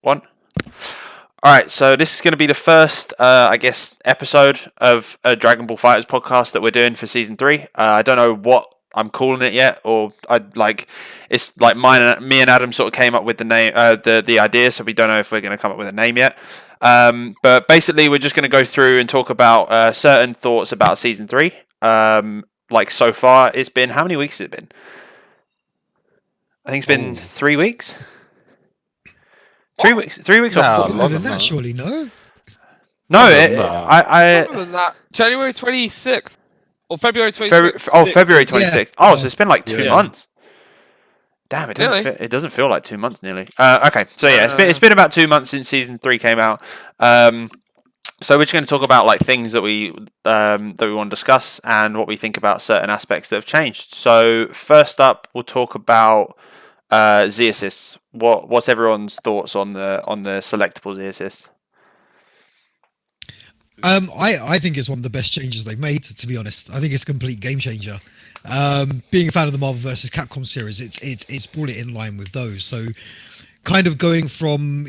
One. All right, so this is going to be the first, I guess, episode of a Dragon Ball Fighters podcast that we're doing for season 3. I don't know what I'm calling it yet, or it's like me and Adam sort of came up with the name, the idea, so we don't know if we're going to come up with a name yet. But basically, we're just going to go through and talk about certain thoughts about season 3. Like so far, it's been how many weeks has it been? I think it's been 3 weeks. 3 weeks. 3 weeks No, or 4 longer Longer than than that. surely, no? No, Other than that, January 26th or February 26th. February 26th. Oh, so it's been like 2 Yeah. months. Damn, it doesn't Really? feel, it doesn't feel like 2 months nearly. Okay, so yeah, it's been about 2 months since season 3 came out. So we're just going to talk about like things that we want to discuss and what we think about certain aspects that have changed. So first up, we'll talk about Z assists. What's everyone's thoughts on the selectable Z assists? I think it's one of the best changes they've made, to be honest. I think it's a complete game changer. Being a fan of the Marvel vs. Capcom series, it's brought it in line with those. So kind of going from,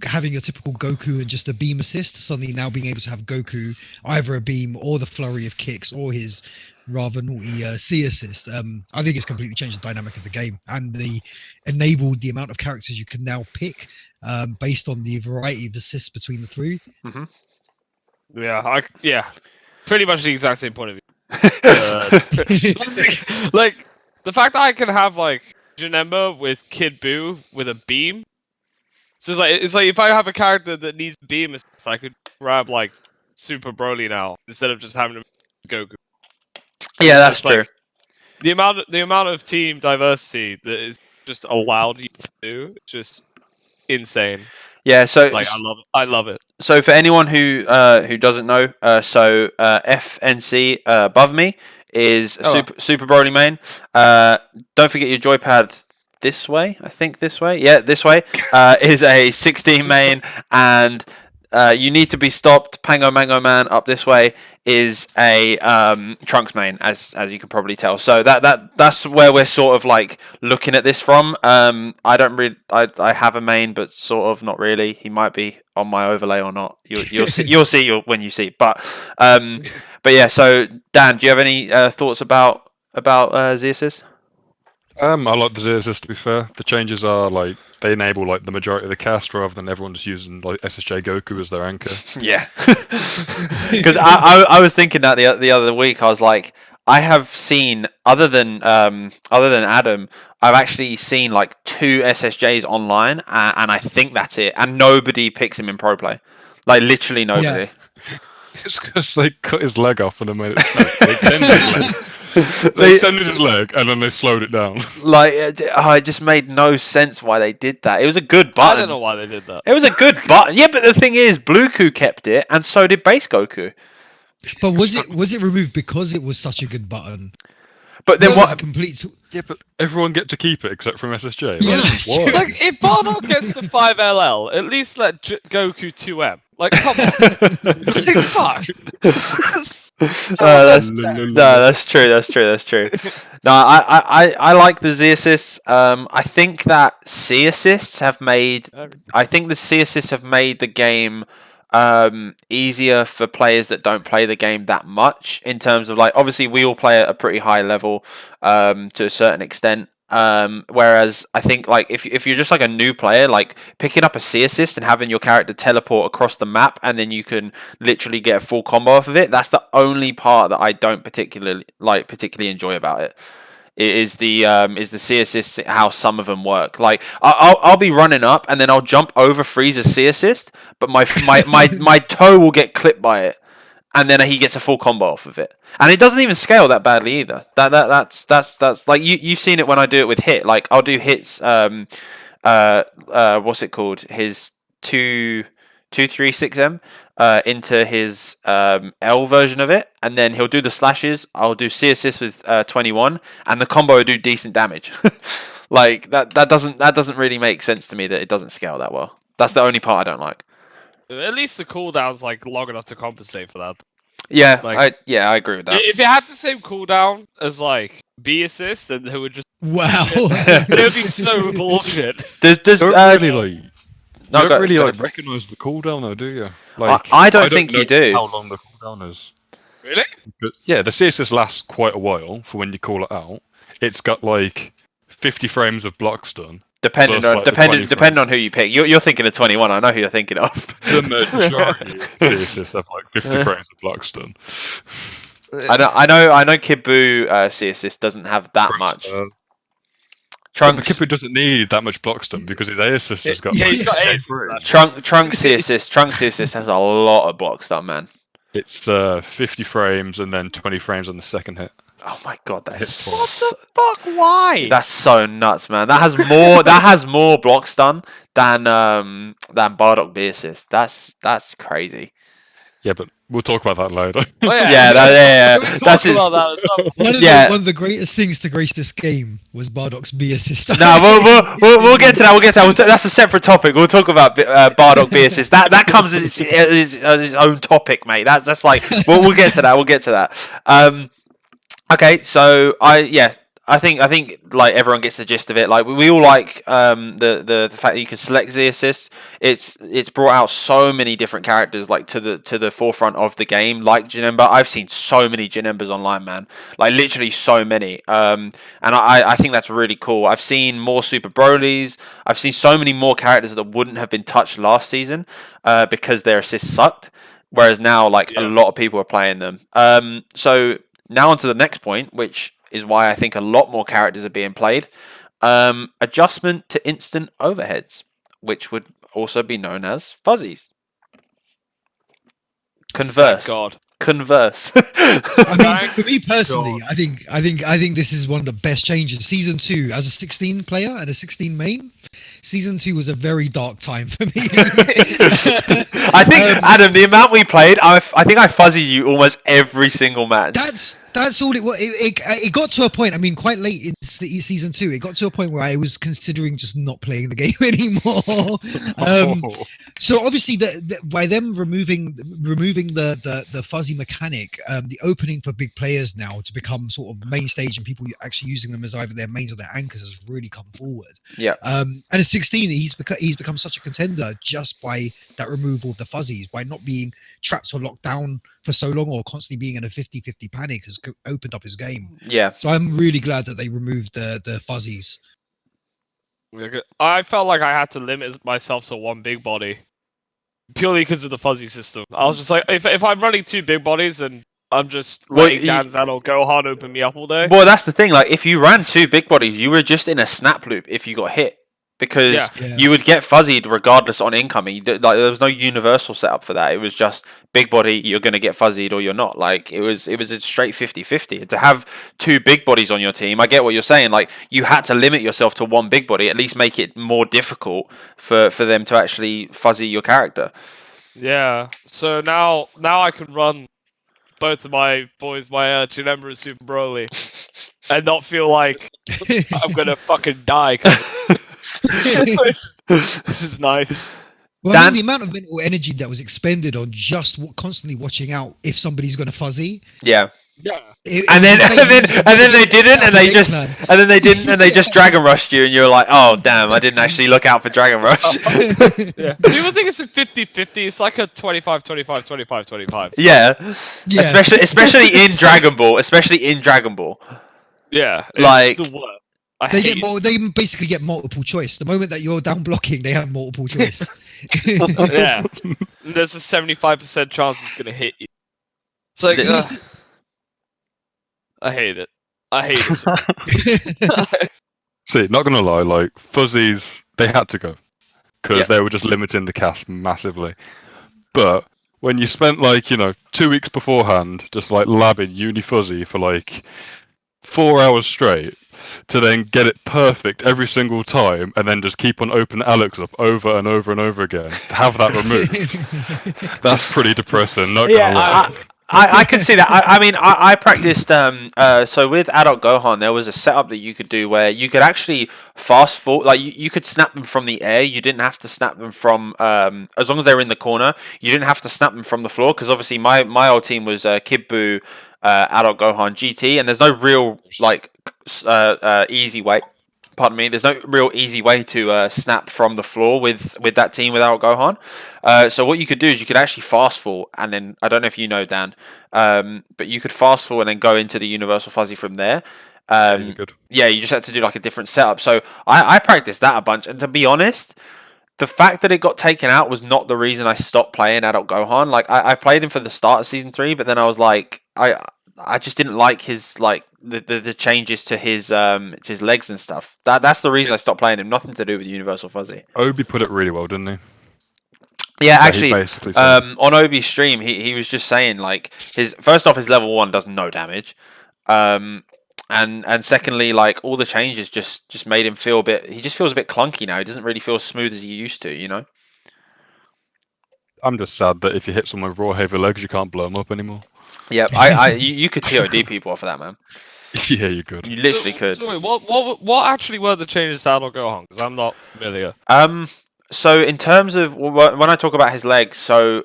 having your typical Goku and just a beam assist, suddenly now being able to have Goku either a beam or the flurry of kicks or his rather naughty C assist. I think it's completely changed the dynamic of the game, and enabled the amount of characters you can now pick based on the variety of assists between the three. Mm-hmm. Yeah, pretty much the exact same point of view. Like the fact that I can have like Janemba with Kid Buu with a beam. So it's like if I have a character that needs beam assist, I could grab like Super Broly now instead of just having to Goku. Yeah, that's Just, true. like, the amount of team diversity that is just allowed you to do, it's just insane. Yeah, so Like I love it. So for anyone who doesn't know, EffNC above me is Super Broly main. Don't forget your joypad this way. I think this way. Yeah, this way is a 16 main, and you need to be stopped. PangoMangoMan up this way is a Trunks main, as you can probably tell. So that's where we're sort of like looking at this from. I don't really, I have a main, but sort of not really. He might be on my overlay or not. You'll see when you see. But yeah. So Dan, do you have any thoughts about Z assist? I like the Z assist, to be fair. The changes are like they enable like the majority of the cast rather than everyone just using like SSJ Goku as their anchor. Yeah, because I was thinking that the other week. I was like, I have seen other than Adam, I've actually seen like 2 SSJs online, and I think that's it. And nobody picks him in pro play, like literally nobody. Yeah. It's because they cut his leg off and they made they extended his leg. They extended his leg and then they slowed it down. Like, it just made no sense why they did that. It was a good button. I don't know why they did that. It was a good button. Yeah, but the thing is, Blueku kept it, and so did Base Goku. But was it removed because it was such a good button? But then what? Complete. Yeah, but everyone get to keep it except from SSJ. Yeah, Like, that's why? true. Like, if Bardock gets to 5LL, at least let Goku 2M. Like, come on. Like, fuck. That's true. No, I like the Z assists. I think that C assists have made. I think the C assists have made the game easier for players that don't play the game that much. In terms of like, obviously we all play at a pretty high level to a certain extent. Whereas I think like if you're just like a new player, like picking up a C assist and having your character teleport across the map and then you can literally get a full combo off of it, that's the only part that I don't particularly enjoy about it. It is the C assists, how some of them work. Like I'll be running up and then I'll jump over Frieza's C assist, but my toe will get clipped by it. And then he gets a full combo off of it, and it doesn't even scale that badly either. That's like you've seen it when I do it with hit. Like I'll do hits. What's it called? His 236M into his L version of it, and then he'll do the slashes. I'll do C assist with 21, and the combo will do decent damage. Like that doesn't really make sense to me that it doesn't scale that well. That's the only part I don't like. At least the cooldown's like long enough to compensate for that. Yeah, Like- I agree with that. If it had the same cooldown as like B assist, then it would just Wow. it would be so bullshit. Does Don't really like No, you don't really go like ahead. recognize the cooldown though, do you? Like, I don't think you know do. how long the cooldown is. Really? But yeah, the CSS lasts quite a while for when you call it out. It's got like 50 frames of block stun. Depending plus, on like, the 20 depending frames. on who you pick. You're thinking of 21. I know who you're thinking of. The majority of CSS have like 50 frames of block stun. I know Kid Buu CSS doesn't have that much. But Trunks Kipper doesn't need that much block stun because his assist has got. Yeah, like, he's got 10 A's. frames. Trunks CSS has a lot of block stun, man. It's 50 frames and then 20 frames on the second hit. Oh my god, that's Hit Fuck, why? that's so nuts, man. That has more block stun than Bardock B assist. That's crazy. Yeah, but we'll talk about that later. Oh, Yeah, Can we talk that's it. about that as well? One of the greatest things to grace this game was Bardock's B assist. No, we'll get to that. We'll get to that. That's a separate topic. We'll talk about Bardock B assist. That comes as its own topic, mate. That's like we'll get to that. We'll get to that. Okay, so I think like everyone gets the gist of it. Like we all like the fact that you can select Z assists. It's brought out so many different characters like to the forefront of the game. Like Janemba, I've seen so many Janembas online, man. Like literally so many. And I think that's really cool. I've seen more Super Brolys. I've seen so many more characters that wouldn't have been touched last season because their assists sucked. Whereas now, like a lot of people are playing them. So now on to the next point, which is why I think a lot more characters are being played. Adjustment to instant overheads, which would also be known as fuzzies. Converse. Thank God. Converse. I mean, for me personally, I think this is one of the best changes. Season 2, as a 16 player and a 16 main, Season 2 was a very dark time for me. I think Adam, the amount we played, I think I fuzzied you almost every single match. That's all it was. It got to a point. I mean, quite late in season 2, it got to a point where I was considering just not playing the game anymore. So obviously, by them removing the fuzzy mechanic, the opening for big players now to become sort of main stage and people actually using them as either their mains or their anchors has really come forward. Yeah. And at 16, he's become such a contender just by that removal of the fuzzies, by not being trapped or locked down for so long or constantly being in a 50-50 panic has opened up his game. Yeah. So I'm really glad that they removed the fuzzies. I felt like I had to limit myself to one big body purely because of the fuzzy system. I was just like, if I'm running 2 big bodies and I'm just letting Danzan or Gohan open me up all day. Well, that's the thing. Like, if you ran 2 big bodies, you were just in a snap loop if you got hit. Because you would get fuzzied regardless on incoming. Like, there was no universal setup for that. It was just big body, you're going to get fuzzied or you're not. Like, it was a straight 50-50. To have 2 big bodies on your team, I get what you're saying. Like, you had to limit yourself to 1 big body, at least make it more difficult for them to actually fuzzy your character. Yeah. So now I can run both of my boys, my Janemba and Super Broly, and not feel like I'm going to fucking die. Which is nice. Well, I mean, the amount of mental energy that was expended on just constantly watching out if somebody's going to fuzzy. Yeah. Yeah. And then they didn't, and they just Dragon Rushed you, and you're like, oh damn, I didn't actually look out for Dragon Rush. Yeah. People think it's a 50-50. It's like a 25-25-25-25. Yeah. Especially in Dragon Ball. Yeah. Like, the worst. They basically get multiple choice. The moment that you're down blocking, they have multiple choice. Yeah. There's a 75% chance it's gonna hit you. It's like, I hate it. I hate it. See, not gonna lie, like fuzzies, they had to go because they were just limiting the cast massively. But when you spent 2 weeks beforehand just like labbing Uni Fuzzy for like 4 hours straight, to then get it perfect every single time and then just keep on opening Alex up over and over and over again, to have that removed, that's pretty depressing, not gonna lie. I can see that. I mean, I practiced. So with Adult Gohan, there was a setup that you could do where you could actually fast forward. Like you could snap them from the air. You didn't have to snap them from. As long as they were in the corner, you didn't have to snap them from the floor. Because obviously, my old team was Kid Buu, Adult Gohan, GT, and there's no real easy way. pardon me. There's no real easy way to snap from the floor with that team without Gohan. So what you could do is you could actually fast fall, and then I don't know if you know, Dan, but you could fast fall and then go into the Universal Fuzzy from there. You could. Yeah, you just had to do like a different setup. So I practiced that a bunch, and to be honest, the fact that it got taken out was not the reason I stopped playing Adult Gohan. Like I played him for the start of season 3, but then I was like, I just didn't like his like the changes to his legs and stuff. That's the reason I stopped playing him. Nothing to do with Universal Fuzzy. Obi put it really well, didn't he? Yeah, he actually, basically said- on Obi's stream, he was just saying like his first off, his level 1 does no damage, and secondly, like all the changes just made him feel a bit. He just feels a bit clunky now. He doesn't really feel as smooth as he used to, you know. I'm just sad that if you hit someone with raw heavy legs, you can't blow them up anymore. Yeah, you could TOD people off of that, man. Yeah, you could. You literally could. Sorry, what actually were the changes to Adult Gohan? Because I'm not familiar. So in terms of when I talk about his legs, so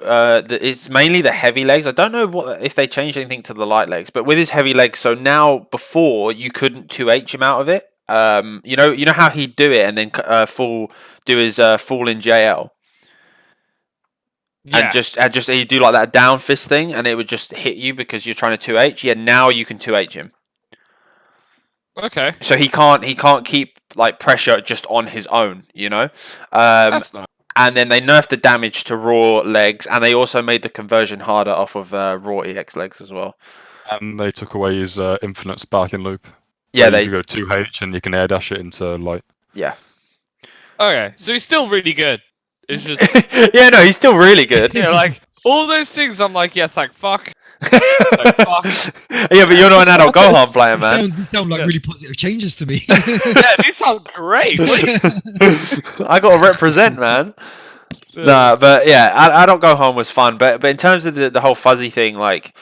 it's mainly the heavy legs. I don't know if they changed anything to the light legs, but with his heavy legs, so now before you couldn't 2H him out of it. You know how he'd do it and then do his fall in JL. Yeah. And just he'd do like that down fist thing, and it would just hit you because you're trying to 2H. Yeah, now you can 2H him. Okay. So he can't keep like pressure just on his own, you know. That's nice. And then they nerfed the damage to raw legs, and they also made the conversion harder off of raw EX legs as well. And they took away his infinite sparking loop. Yeah, you go 2H and you can air dash it into light. Yeah. Okay, so he's still really good. It's just Yeah, no, he's still really good. yeah, like all those things. I'm like, yeah, thank fuck. Thank fuck. Yeah, but you're not an adult Gohan player, man. These sound like really positive changes to me. Yeah, these sound great. I got to represent, man. Nah, but yeah, adult Gohan was fun. But in terms of the whole fuzzy thing, like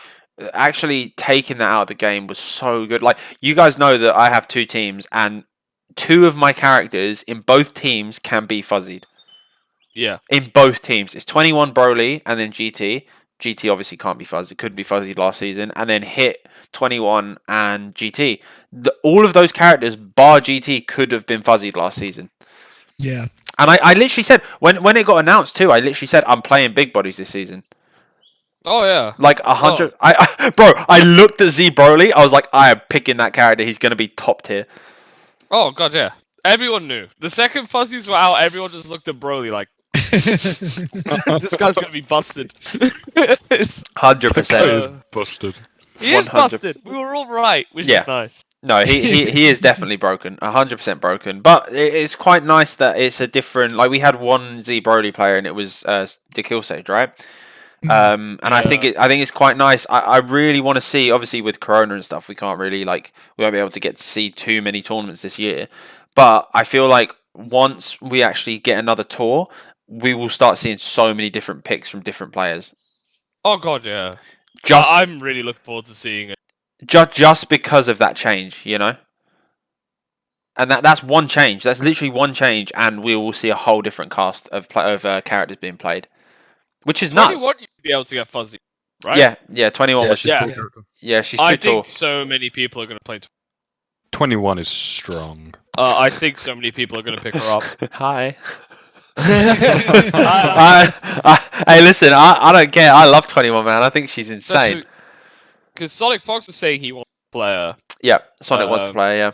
actually taking that out of the game was so good. Like you guys know that I have 2 teams, and 2 of my characters in both teams can be fuzzied. Yeah. In both teams, it's 21 Broly and then GT. GT obviously can't be fuzzy. It could be fuzzied last season, and then Hit 21 and GT. All of those characters, bar GT, could have been fuzzied last season. Yeah. And I literally said when it got announced too, I literally said I'm playing big bodies this season. Oh yeah. Like 100. I looked at Z Broly. I was like, I am picking that character. He's gonna be top tier. Oh god, yeah. Everyone knew. The second fuzzies were out, everyone just looked at Broly like, this guy's gonna be busted. 100%. Busted. He is 100. busted. We were all right, which Yeah. is nice. No, he is definitely broken, 100% broken. But it's quite nice that it's a different. Like we had one Z Broly player, and it was the Kill Sage, right? And I think it's quite nice. I really want to see. Obviously, with Corona and stuff, we can't really we won't be able to get to see too many tournaments this year. But I feel like once we actually get another tour, we will start seeing so many different picks from different players. Oh god, yeah. Just I'm really looking forward to seeing it. just because of that change, you know. And that's one change. That's literally one change, and we will see a whole different cast of characters being played, which is nuts. 21 you'd be able to get fuzzy, right? Yeah. 21 was. Yeah. Yeah, she's I too tall. think so many people are going to play. 21 is strong. I think so many people are going to pick her up. Hi. Uh, Hey, listen, I don't care. I love 21, man. I think she's insane. Because Sonic Fox was saying he wants to play her. Yeah, Sonic wants to play, yeah.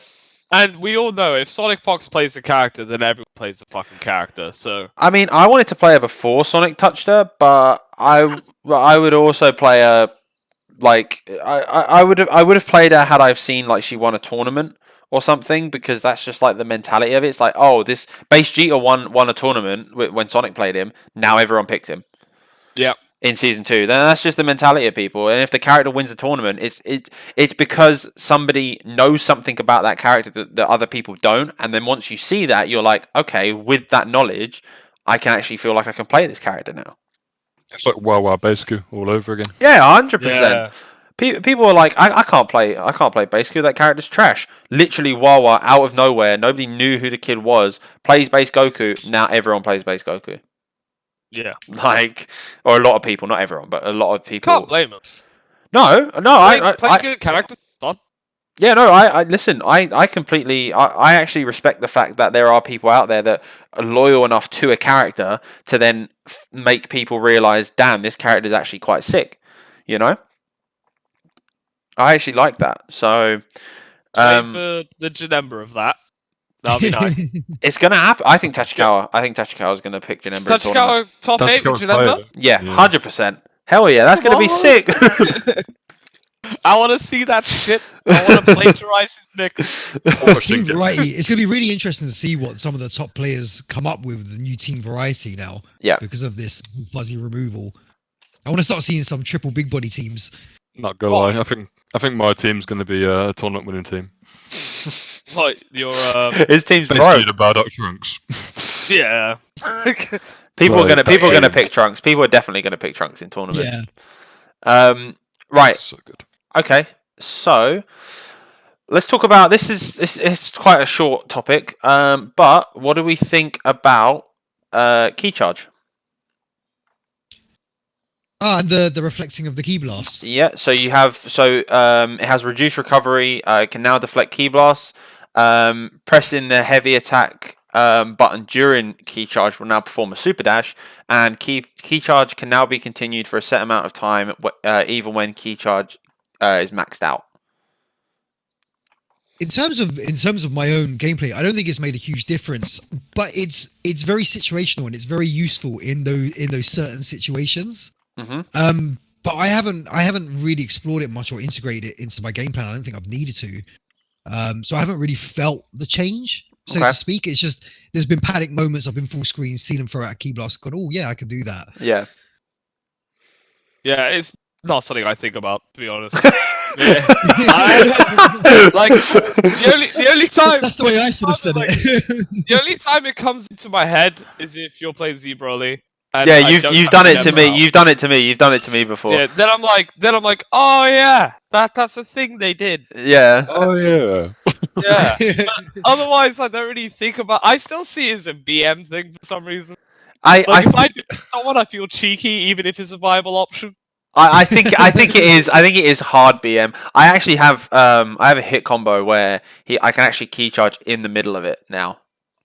And we all know if Sonic Fox plays a character, then everyone plays a fucking character. So I mean, I wanted to play her before Sonic touched her, but I would also play her like I would have played her had I've seen like she won a tournament or something, because that's just like the mentality of it. It's like, oh, this base Jeter won a tournament when Sonic played him. Now everyone picked him. yeah. In season 2, then that's just the mentality of people. And if the character wins a tournament, it's because somebody knows something about that character that other people don't. And then once you see that, you're like, okay, with that knowledge, I can actually feel like I can play this character now. It's like Wow Wow Basically all over again. Yeah, 100%. Yeah. People are like, I can't play Basecue. That character's trash. Literally, Wawa out of nowhere, nobody knew who the kid was. Plays Base Goku. Now everyone plays Base Goku. Yeah. Like, or a lot of people, not everyone, but a lot of people. Can't blame us. No, Playing good characters, fun. Yeah, no, I listen. I completely. I actually respect the fact that there are people out there that are loyal enough to a character to then make people realize, damn, this character is actually quite sick. You know, I actually like that. So, Wait for the Janemba of that. That'll be nice. it's gonna happen. I think Tachikawa. I think Tachikawa is gonna pick Janemba in tournament. Tachikawa top 8 with Tachikawa's player, Janemba? though. Yeah, Yeah. 100%. Hell yeah, that's gonna be sick. I want to see that shit. I want to plagiarize his mix. Team variety. It's going to be really interesting to see what some of the top players come up with the new team variety now. Yeah. Because of this fuzzy removal. I want to start seeing some triple big body teams. Not gonna lie, I think my team's gonna be a tournament winning team. Like your His team's Basically broke. the Bardock Trunks. yeah. People are Like, gonna pick Trunks. People are definitely gonna pick Trunks in tournament. Yeah. Right. So good. Okay. So let's talk about this. It's quite a short topic. But what do we think about key charge? And the reflecting of the key blast. Yeah. So you have it has reduced recovery. It can now deflect key blasts. Pressing the heavy attack button during key charge will now perform a super dash, and key charge can now be continued for a set amount of time, even when key charge is maxed out. In terms of my own gameplay, I don't think it's made a huge difference, but it's very situational and it's very useful in those certain situations. Mm-hmm. But I haven't really explored it much or integrated it into my game plan. I don't think I've needed to. So I haven't really felt the change, so to speak. It's just there's been panic moments. I've been full screen, seen them throw out a key blast, gone, oh yeah, I can do that. Yeah. Yeah, it's not something I think about, to be honest. Yeah. Like the only time That's the way I sort of said it. the only time it comes into my head is if you're playing Z Broly. Yeah, you've done it to me. You've done it to me. You've done it to me before. Yeah, then I'm like, oh yeah, that's a thing they did. Yeah. Oh yeah. Yeah. But otherwise, I don't really think about. I still see it as a BM thing for some reason. Like if I do someone, I feel cheeky, even if it's a viable option. I think it is. I think it is hard BM. I actually have I have a hit combo where I can actually key charge in the middle of it now.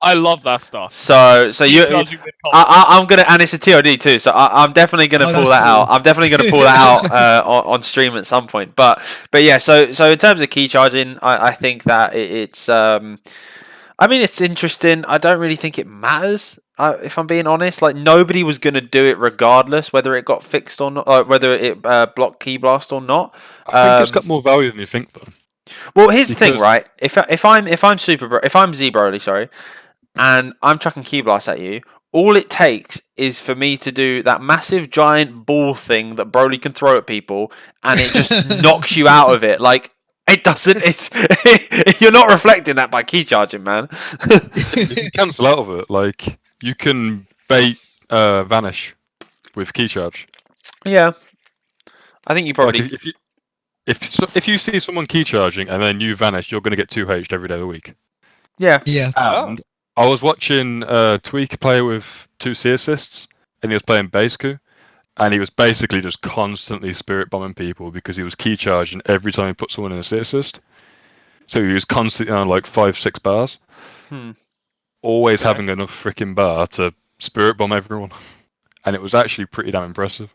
I love that stuff. So you, Charging with I'm gonna, and it's a TOD too. So I'm definitely gonna pull that out. I'm definitely gonna pull that out on stream at some point. But yeah. So in terms of key charging, I think that it's I mean, it's interesting. I don't really think it matters. If I'm being honest, like nobody was gonna do it regardless whether it got fixed or not, whether it blocked key blast or not. I think it's got more value than you think, though. Well, here's the thing, right? If I'm Z Broly, sorry, and I'm chucking key blast at you, all it takes is for me to do that massive giant ball thing that Broly can throw at people, and it just knocks you out of it. Like it doesn't. It's you're not reflecting that by key charging, man. You can cancel out of it. Like you can bait vanish with key charge. Yeah, I think you probably. Like if you see someone key charging and then you vanish, you're going to get 2H'd every day of the week. Yeah. Yeah. And I was watching Tweak play with 2 C assists, and he was playing Baseku, and he was basically just constantly spirit bombing people because he was key charging every time he put someone in a C assist. So he was constantly on like 5-6 bars, always having enough freaking bar to spirit bomb everyone, and it was actually pretty damn impressive.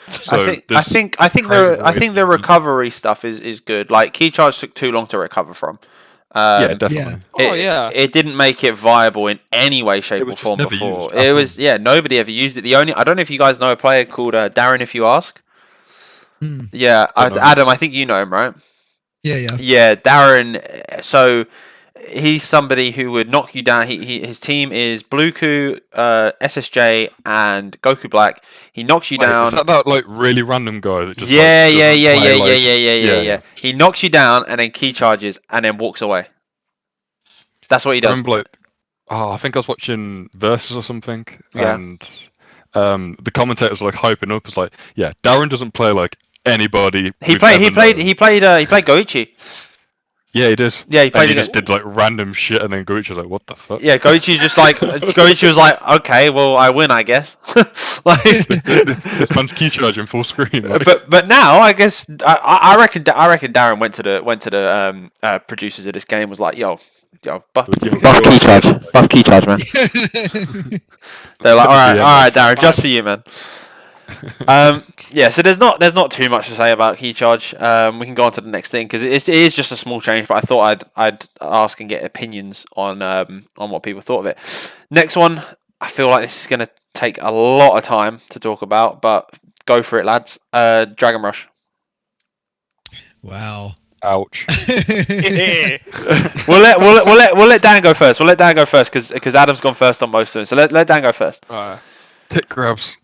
So I think the recovery stuff is good. Like key charge took too long to recover from. Yeah, definitely. It didn't make it viable in any way, shape, or form before. It was nobody ever used it. I don't know if you guys know a player called Darren. If you ask, yeah, Adam, I think you know him, right? Yeah, Darren. So he's somebody who would knock you down. His team is Blueku, SSJ, and Goku Black. He knocks you down. Is that like really random guy that just yeah. He knocks you down and then key charges and then walks away. That's what he does. I think I was watching Versus or something, and the commentators were like hyping up. It's like, yeah, Darren doesn't play like anybody. He played Goichi. Yeah, he did. Yeah, he And played he against. just did like random shit, and then Goichi was like, "What the fuck?" Yeah, Goichi was like, okay, well, I win, I guess. Like, This man's key charging full screen. Like. but now I guess I reckon Darren went to the producers of this game, was like, yo, buff key charge, man. They're like, all right, Darren, just for you, man. Yeah, so there's not too much to say about key charge. We can go on to the next thing because it is just a small change, but I thought I'd ask and get opinions on what people thought of it. Next one, I feel like this is gonna take a lot of time to talk about, but go for it, lads. Dragon Rush. Wow. Ouch. we'll let Dan go first. We'll let Dan go first because Adam's gone first on most of them. So let Dan go first. Tick grabs.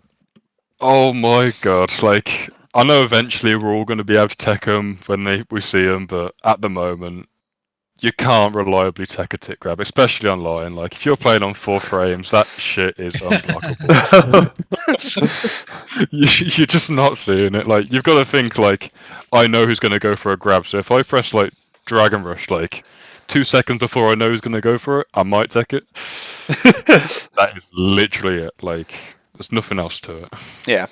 Oh my god! Like, I know eventually we're all going to be able to tech them when we see them, but at the moment, you can't reliably tech a tick grab, especially online. Like, if you're playing on 4 frames, that shit is unblockable. You're just not seeing it. Like, you've got to think, like, I know who's going to go for a grab, so if I press, like, Dragon Rush, like, 2 seconds before I know who's going to go for it, I might tech it. That is literally it. Like, there's nothing else to it. Yeah.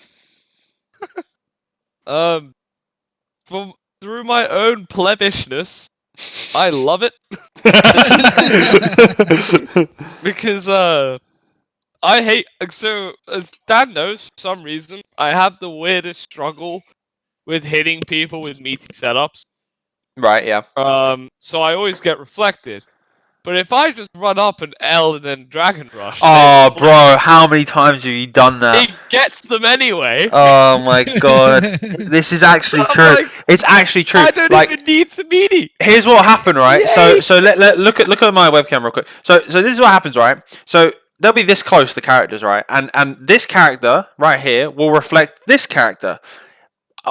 Through my own plebishness, I love it. Because I hate, so as Dan knows, for some reason I have the weirdest struggle with hitting people with meaty setups. Right. Yeah. So I always get reflected. But if I just run up and L and then Dragon Rush, Oh, bro, how many times have you done that? it gets them anyway. Oh my god, this is actually I'm true. like, It's actually true. I don't Like, even need to meaty. here's what happened, right? Yay! So let look at my webcam real quick. So this is what happens, right? So they'll be this close, the characters, right? And this character right here will reflect this character.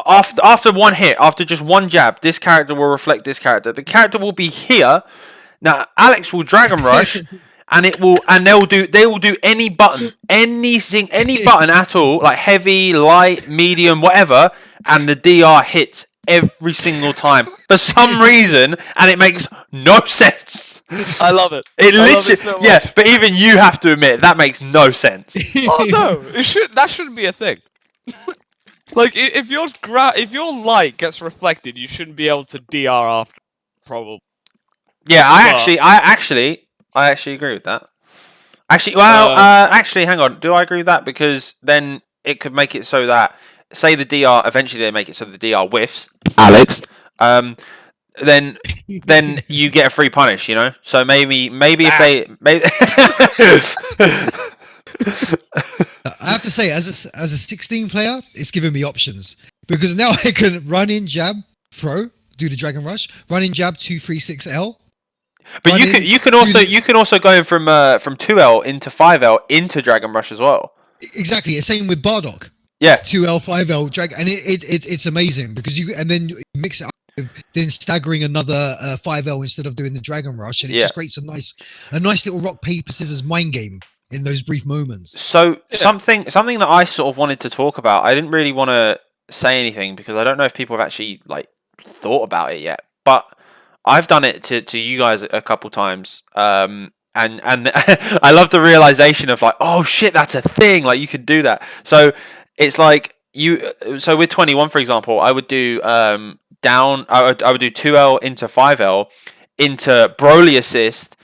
After one hit, after just one jab, this character will reflect this character. The character will be here. Now Alex will Dragon Rush, and they will do any button, any button at all, like heavy, light, medium, whatever, and the DR hits every single time for some reason, and it makes no sense. I love it. It I love literally, it so much. yeah, but even you have to admit that makes no sense. Oh no, that shouldn't be a thing. Like if your light gets reflected, you shouldn't be able to DR after, probably. Yeah, I actually agree with that. Actually, well, actually, hang on. Do I agree with that? Because then it could make it so that, say the DR, eventually they make it so the DR whiffs, Alex. Then you get a free punish, you know. So maybe if they maybe. I have to say, as a 16 player, it's giving me options because now I can run in jab, throw, do the Dragon Rush, run in jab 2-3-6L. But you can also go in from 2L into 5L into Dragon Rush as well. Exactly, same with Bardock. Yeah, 2L 5L drag, and it's amazing because then you mix it up with then staggering another 5L instead of doing the Dragon Rush, and it just creates a nice little rock paper scissors mind game in those brief moments. So something that I sort of wanted to talk about. I didn't really want to say anything because I don't know if people have actually like thought about it yet, but I've done it to you guys a couple times, and I love the realization of like, oh shit, that's a thing. Like you could do that. So it's like so with 21, for example, I would do I would do 2L into 5L into Broly assist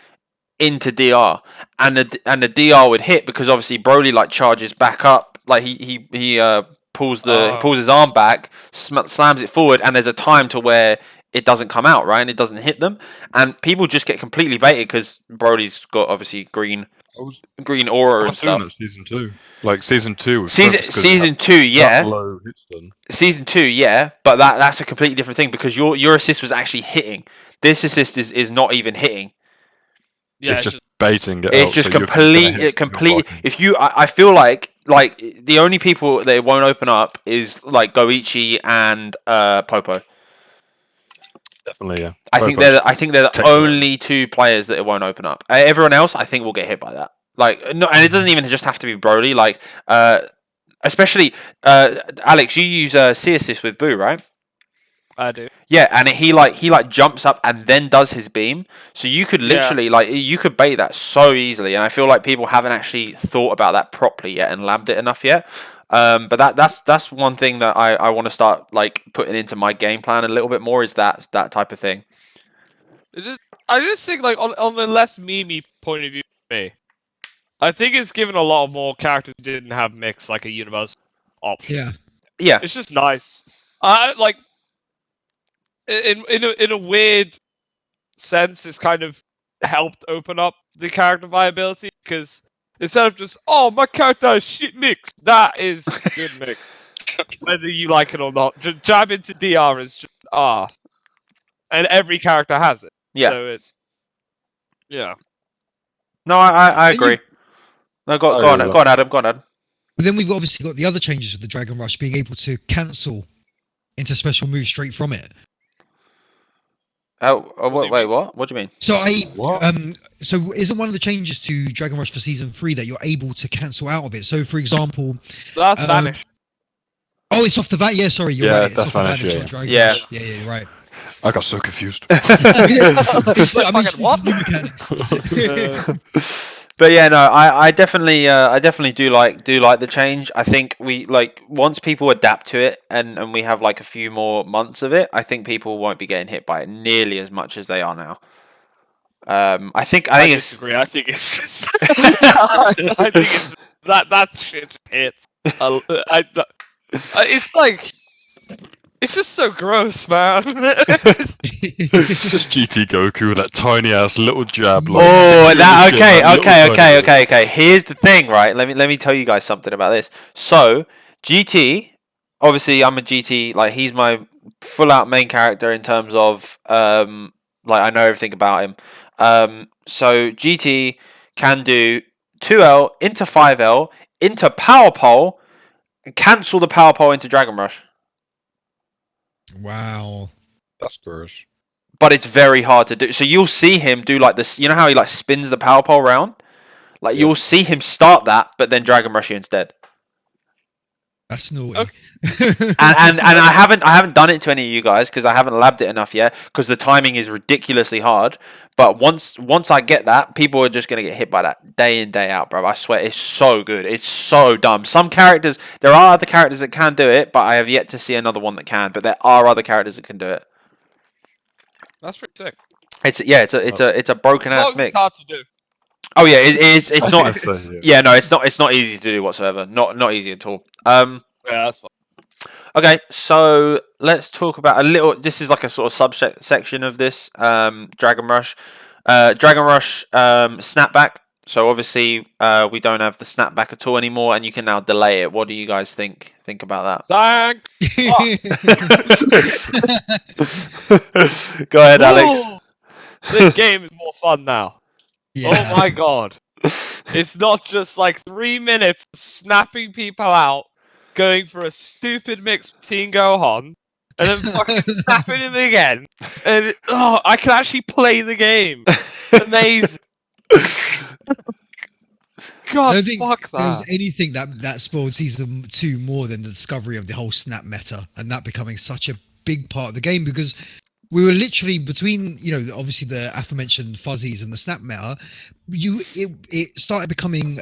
into DR, and the DR would hit because obviously Broly like charges back up, like he pulls he pulls his arm back, slams it forward, and there's a time to where it doesn't come out, right, and it doesn't hit them, and people just get completely baited because Broly's got obviously green aura and stuff. Season 2, like season 2. Season 2, yeah. Season 2, yeah, but that's a completely different thing because your assist was actually hitting. This assist is not even hitting. Yeah, it's just baiting it. It's just complete. If you, I feel like the only people that it won't open up is like Goichi and Popo. Definitely, yeah. I think they're the only two players that it won't open up. Everyone else, I think, will get hit by that. Like, no, and it doesn't even just have to be Broly. Like, especially Alex, you use C assist with Boo, right? I do. Yeah, and he jumps up and then does his beam. So you could literally you could bait that so easily, and I feel like people haven't actually thought about that properly yet and labbed it enough yet. But that's one thing that I want to start like putting into my game plan a little bit more, is that type of thing. I just think like on the less memey point of view for me, I think it's given a lot more characters who didn't have mix like a universal option. Yeah. Yeah. It's just nice. Like in a weird sense, it's kind of helped open up the character viability, because instead of just, oh, my character has shit mix, that is good mix. Whether you like it or not, just jab into DR is just arse. And every character has it. Yeah. So it's yeah. No, I agree. No, go on, Adam. Go on, Adam. But then we've obviously got the other changes with the Dragon Rush, being able to cancel into special moves straight from it. Wait, what? What do you mean? So What? so isn't one of the changes to Dragon Rush for Season 3 that you're able to cancel out of it? So, for example, That's Vanish. oh, it's off the bat. Yeah, sorry, you're Yeah, right. It's that's off the bat. Vanish, It's Dragon yeah. Rush. Yeah, you're right. I got so confused. It's like, Fucking what? new mechanics. But yeah, no, I definitely do like the change. I think we once people adapt to it and we have like a few more months of it, I think people won't be getting hit by it nearly as much as they are now. I think I it's disagree. I think it's just. I think it's that shit hits. It's like. It's just so gross, man. It's just GT Goku with that tiny ass little jab. Like, okay. Here's the thing, right? Let me tell you guys something about this. So GT, obviously, I'm a GT. Like, he's my full out main character in terms of like, I know everything about him. So GT can do 2L into 5L into Power Pole and cancel the Power Pole into Dragon Rush. Wow. That's gross. But it's very hard to do. So you'll see him do like this. You know how he like spins the power pole round? Like, you'll see him start that, but then Dragon Rush you instead. That's naughty. Okay. And I haven't done it to any of you guys because I haven't labbed it enough yet, because the timing is ridiculously hard. But once I get that, people are just gonna get hit by that day in, day out, bro. I swear, it's so good. It's so dumb. There are other characters that can do it, but I have yet to see another one that can. But there are other characters that can do it. That's pretty sick. It's a broken ass It's mix. hard to do. Oh yeah, it is. It's not. Honestly, Yeah, no, it's not. It's not easy to do whatsoever. Not easy at all. Yeah, that's fine. Okay, so let's talk about a little. This is like a sort of subsection of this Dragon Rush. Dragon Rush snapback. So obviously we don't have the snapback at all anymore, and you can now delay it. What do you guys think about Thank. that? Go ahead, Alex. This game is more fun now. Yeah. Oh my god. It's not just like 3 minutes of snapping people out, going for a stupid mix with Teen Gohan, and then fucking snapping him again. And I can actually play the game. Amazing. God, I don't think fuck there was that. anything that spoiled Season 2 more than the discovery of the whole snap meta, and that becoming such a big part of the game, because we were literally between, obviously the aforementioned fuzzies and the snap meta. It started becoming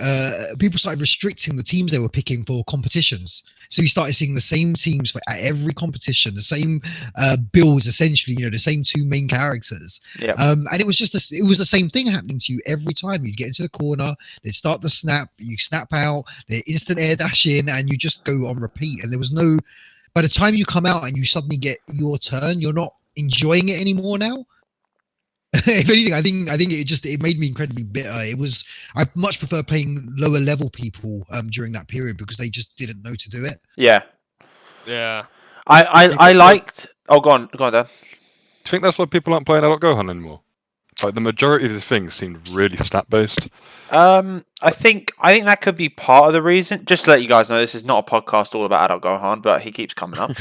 people started restricting the teams they were picking for competitions. So you started seeing the same teams at every competition, the same builds, essentially. The same two main characters. Yeah. And it was just it was the same thing happening to you every time. You'd get into the corner, they'd start the snap, you snap out, they instant air dash in, and you just go on repeat. And there was no. By the time you come out and you suddenly get your turn, you're not enjoying it anymore now. If anything, I think it made me incredibly bitter. I much prefer playing lower level people during that period, because they just didn't know to do it. Yeah. Yeah. I liked. Oh, go on, Dan. Do you think that's why people aren't playing Adult Gohan anymore? Like the majority of the things seemed really snap based. I think that could be part of the reason. Just to let you guys know, this is not a podcast all about adult Gohan, but he keeps coming up. No,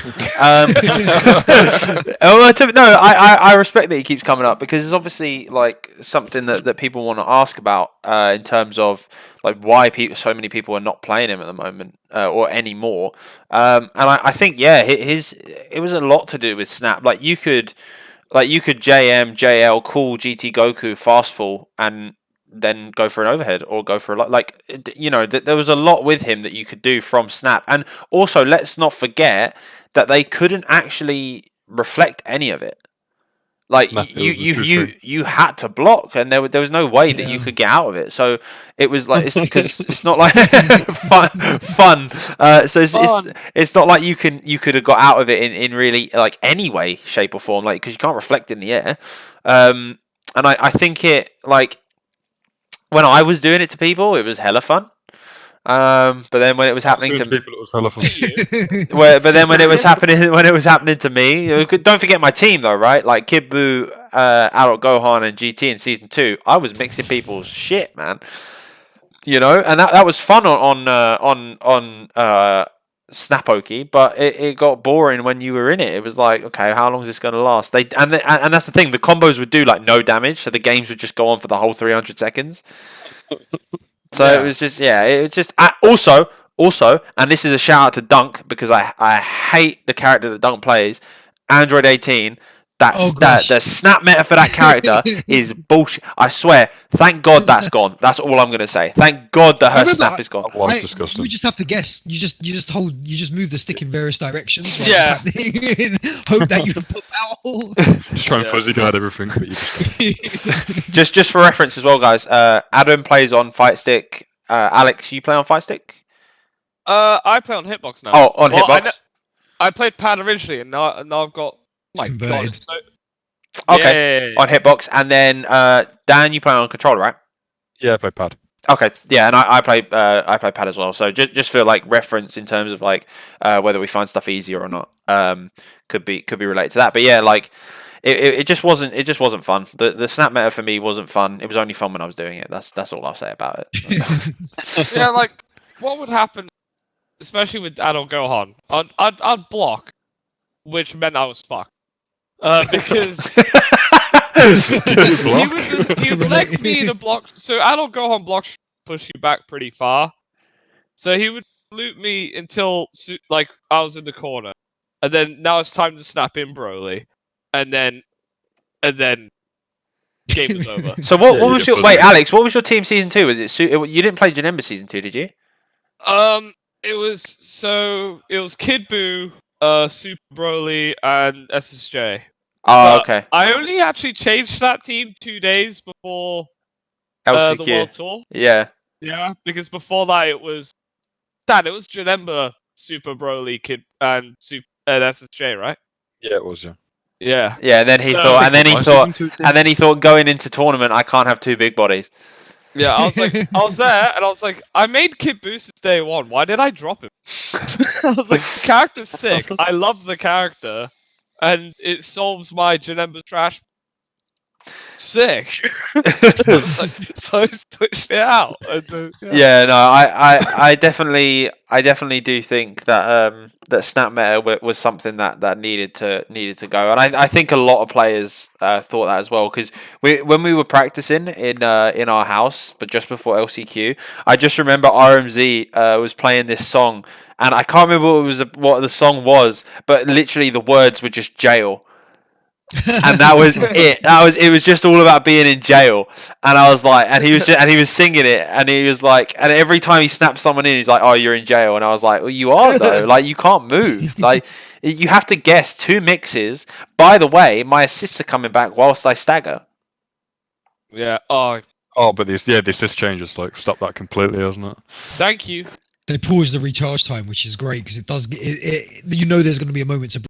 I respect that he keeps coming up because it's obviously like something that people want to ask about in terms of like why so many people are not playing him at the moment or anymore. And I think it was a lot to do with Snap. Like you could JM JL call GT Goku fastfall and then go for an overhead or go for there was a lot with him that you could do from Snap. And also let's not forget that they couldn't actually reflect any of it. Like you had to block, and there was no way that you could get out of it. So it was like it's not like fun. So it's not like you could have got out of it in really like any way, shape or form. Like because you can't reflect in the air. And I think it like when I was doing it to people, it was hella fun. But then when it was happening to people, it was hella fun. but then when it was happening to me, don't forget my team though, right? Like Kid Buu, Adult Gohan, and GT in season 2. I was mixing people's shit, man. You know, and that was fun on Snapoki, but it got boring when you were in it. It was like, okay, how long is this going to last? And that's the thing. The combos would do like no damage, so the games would just go on for the whole 300 seconds. So it was just, also, and this is a shout out to Dunk because I hate the character that Dunk plays, Android 18. The snap meta for that character is bullshit. I swear. Thank God that's gone. That's all I'm gonna say. Thank God that her snap is gone. Disgusting. We just have to guess. You just move the stick in various directions. While Yeah. it's hope that you put out. Just trying to fuzzy guide everything. But just for reference as well, guys. Adam plays on Fight Stick. Alex, you play on Fight Stick? I play on Hitbox now. Oh, on Hitbox. I played pad originally, and now I've got. My God, it's okay, yeah. On Hitbox, and then Dan, you play on controller, right? Yeah, I play pad. Okay, yeah, and I play pad as well. So just for like reference in terms of like whether we find stuff easier or not, could be related to that. But yeah, like it just wasn't fun. The snap meta for me wasn't fun. It was only fun when I was doing it. That's all I'll say about it. Yeah, like what would happen, especially with Adult Gohan? I'd block, which meant I was fucked. Because he would let me to block. So Adult Gohan blocks push you back pretty far. So he would loot me until like I was in the corner, and then now it's time to snap in Broly, and then game was over. So what was your Alex? What was your team season 2? Was it you didn't play Janemba season 2, did you? It was Kid Buu, Super Broly, and SSJ. Oh, okay. I only actually changed that team 2 days before the LCQ. World Tour. Yeah. Yeah, because before that it was Janemba, Super Broly, Kid, and SSJ, right? Yeah, it was. Yeah. Yeah. Yeah, and then he thought going into tournament I can't have 2 big bodies. Yeah, I was there, and I was like, I made Kid Buu since day 1. Why did I drop him? I was like, the character's sick. I love the character, and it solves my Janemba trash. Sick. So I switched it out. Yeah, no, I definitely do think that that snap meta was something that needed to go, and I think a lot of players thought that as well, because when we were practicing in our house, but just before LCQ, I just remember RMZ was playing this song, and I can't remember what the song was, but literally the words were just jail. And that was it. It was just all about being in jail. And I was like, and he was singing it, and he was like, and every time he snapped someone in, he's like, "Oh, you're in jail." And I was like, "Well, you are though. Like, you can't move. Like, you have to guess 2 mixes. By the way, my assists are coming back whilst I stagger." Yeah. Oh, but the assist changes like stop that completely, doesn't it? Thank you. They pause the recharge time, which is great because it does. You know, there's going to be a moment to.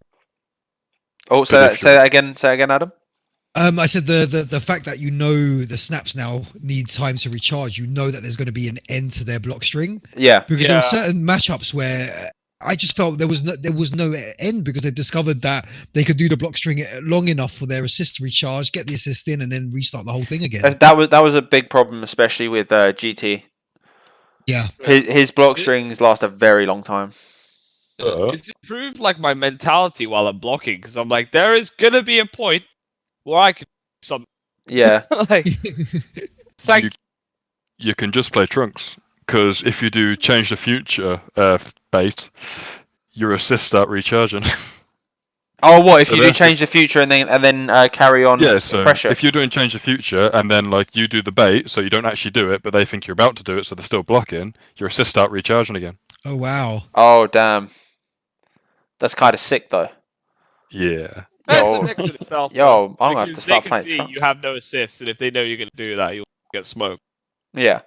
Oh, say that again. Say again, Adam. I said the fact that you know the snaps now need time to recharge. You know that there's going to be an end to their block string. Yeah. Because there are certain matchups where I just felt there was no end because they discovered that they could do the block string long enough for their assist to recharge, get the assist in, and then restart the whole thing again. That was a big problem, especially with GT. Yeah. His block strings last a very long time. It's improved like my mentality while I'm blocking because I'm like, there is gonna be a point where I can do something. Yeah. Like, thank You can just play trunks because if you do change the future bait, your assists start recharging. Oh, what if So you do that's change the future and then carry on Yeah, so pressure? if you're doing change the future and then like you do the bait, so you don't actually do it, but they think you're about to do it, so they're still blocking, your assists start recharging again. Oh wow. Oh damn. That's kind of sick though. Yeah. That's Yo. a mix in itself. Yo, though, I'm gonna have to because start they playing can see trunks. you have no assists, and if they know you're gonna do that, you'll get smoked. Yeah.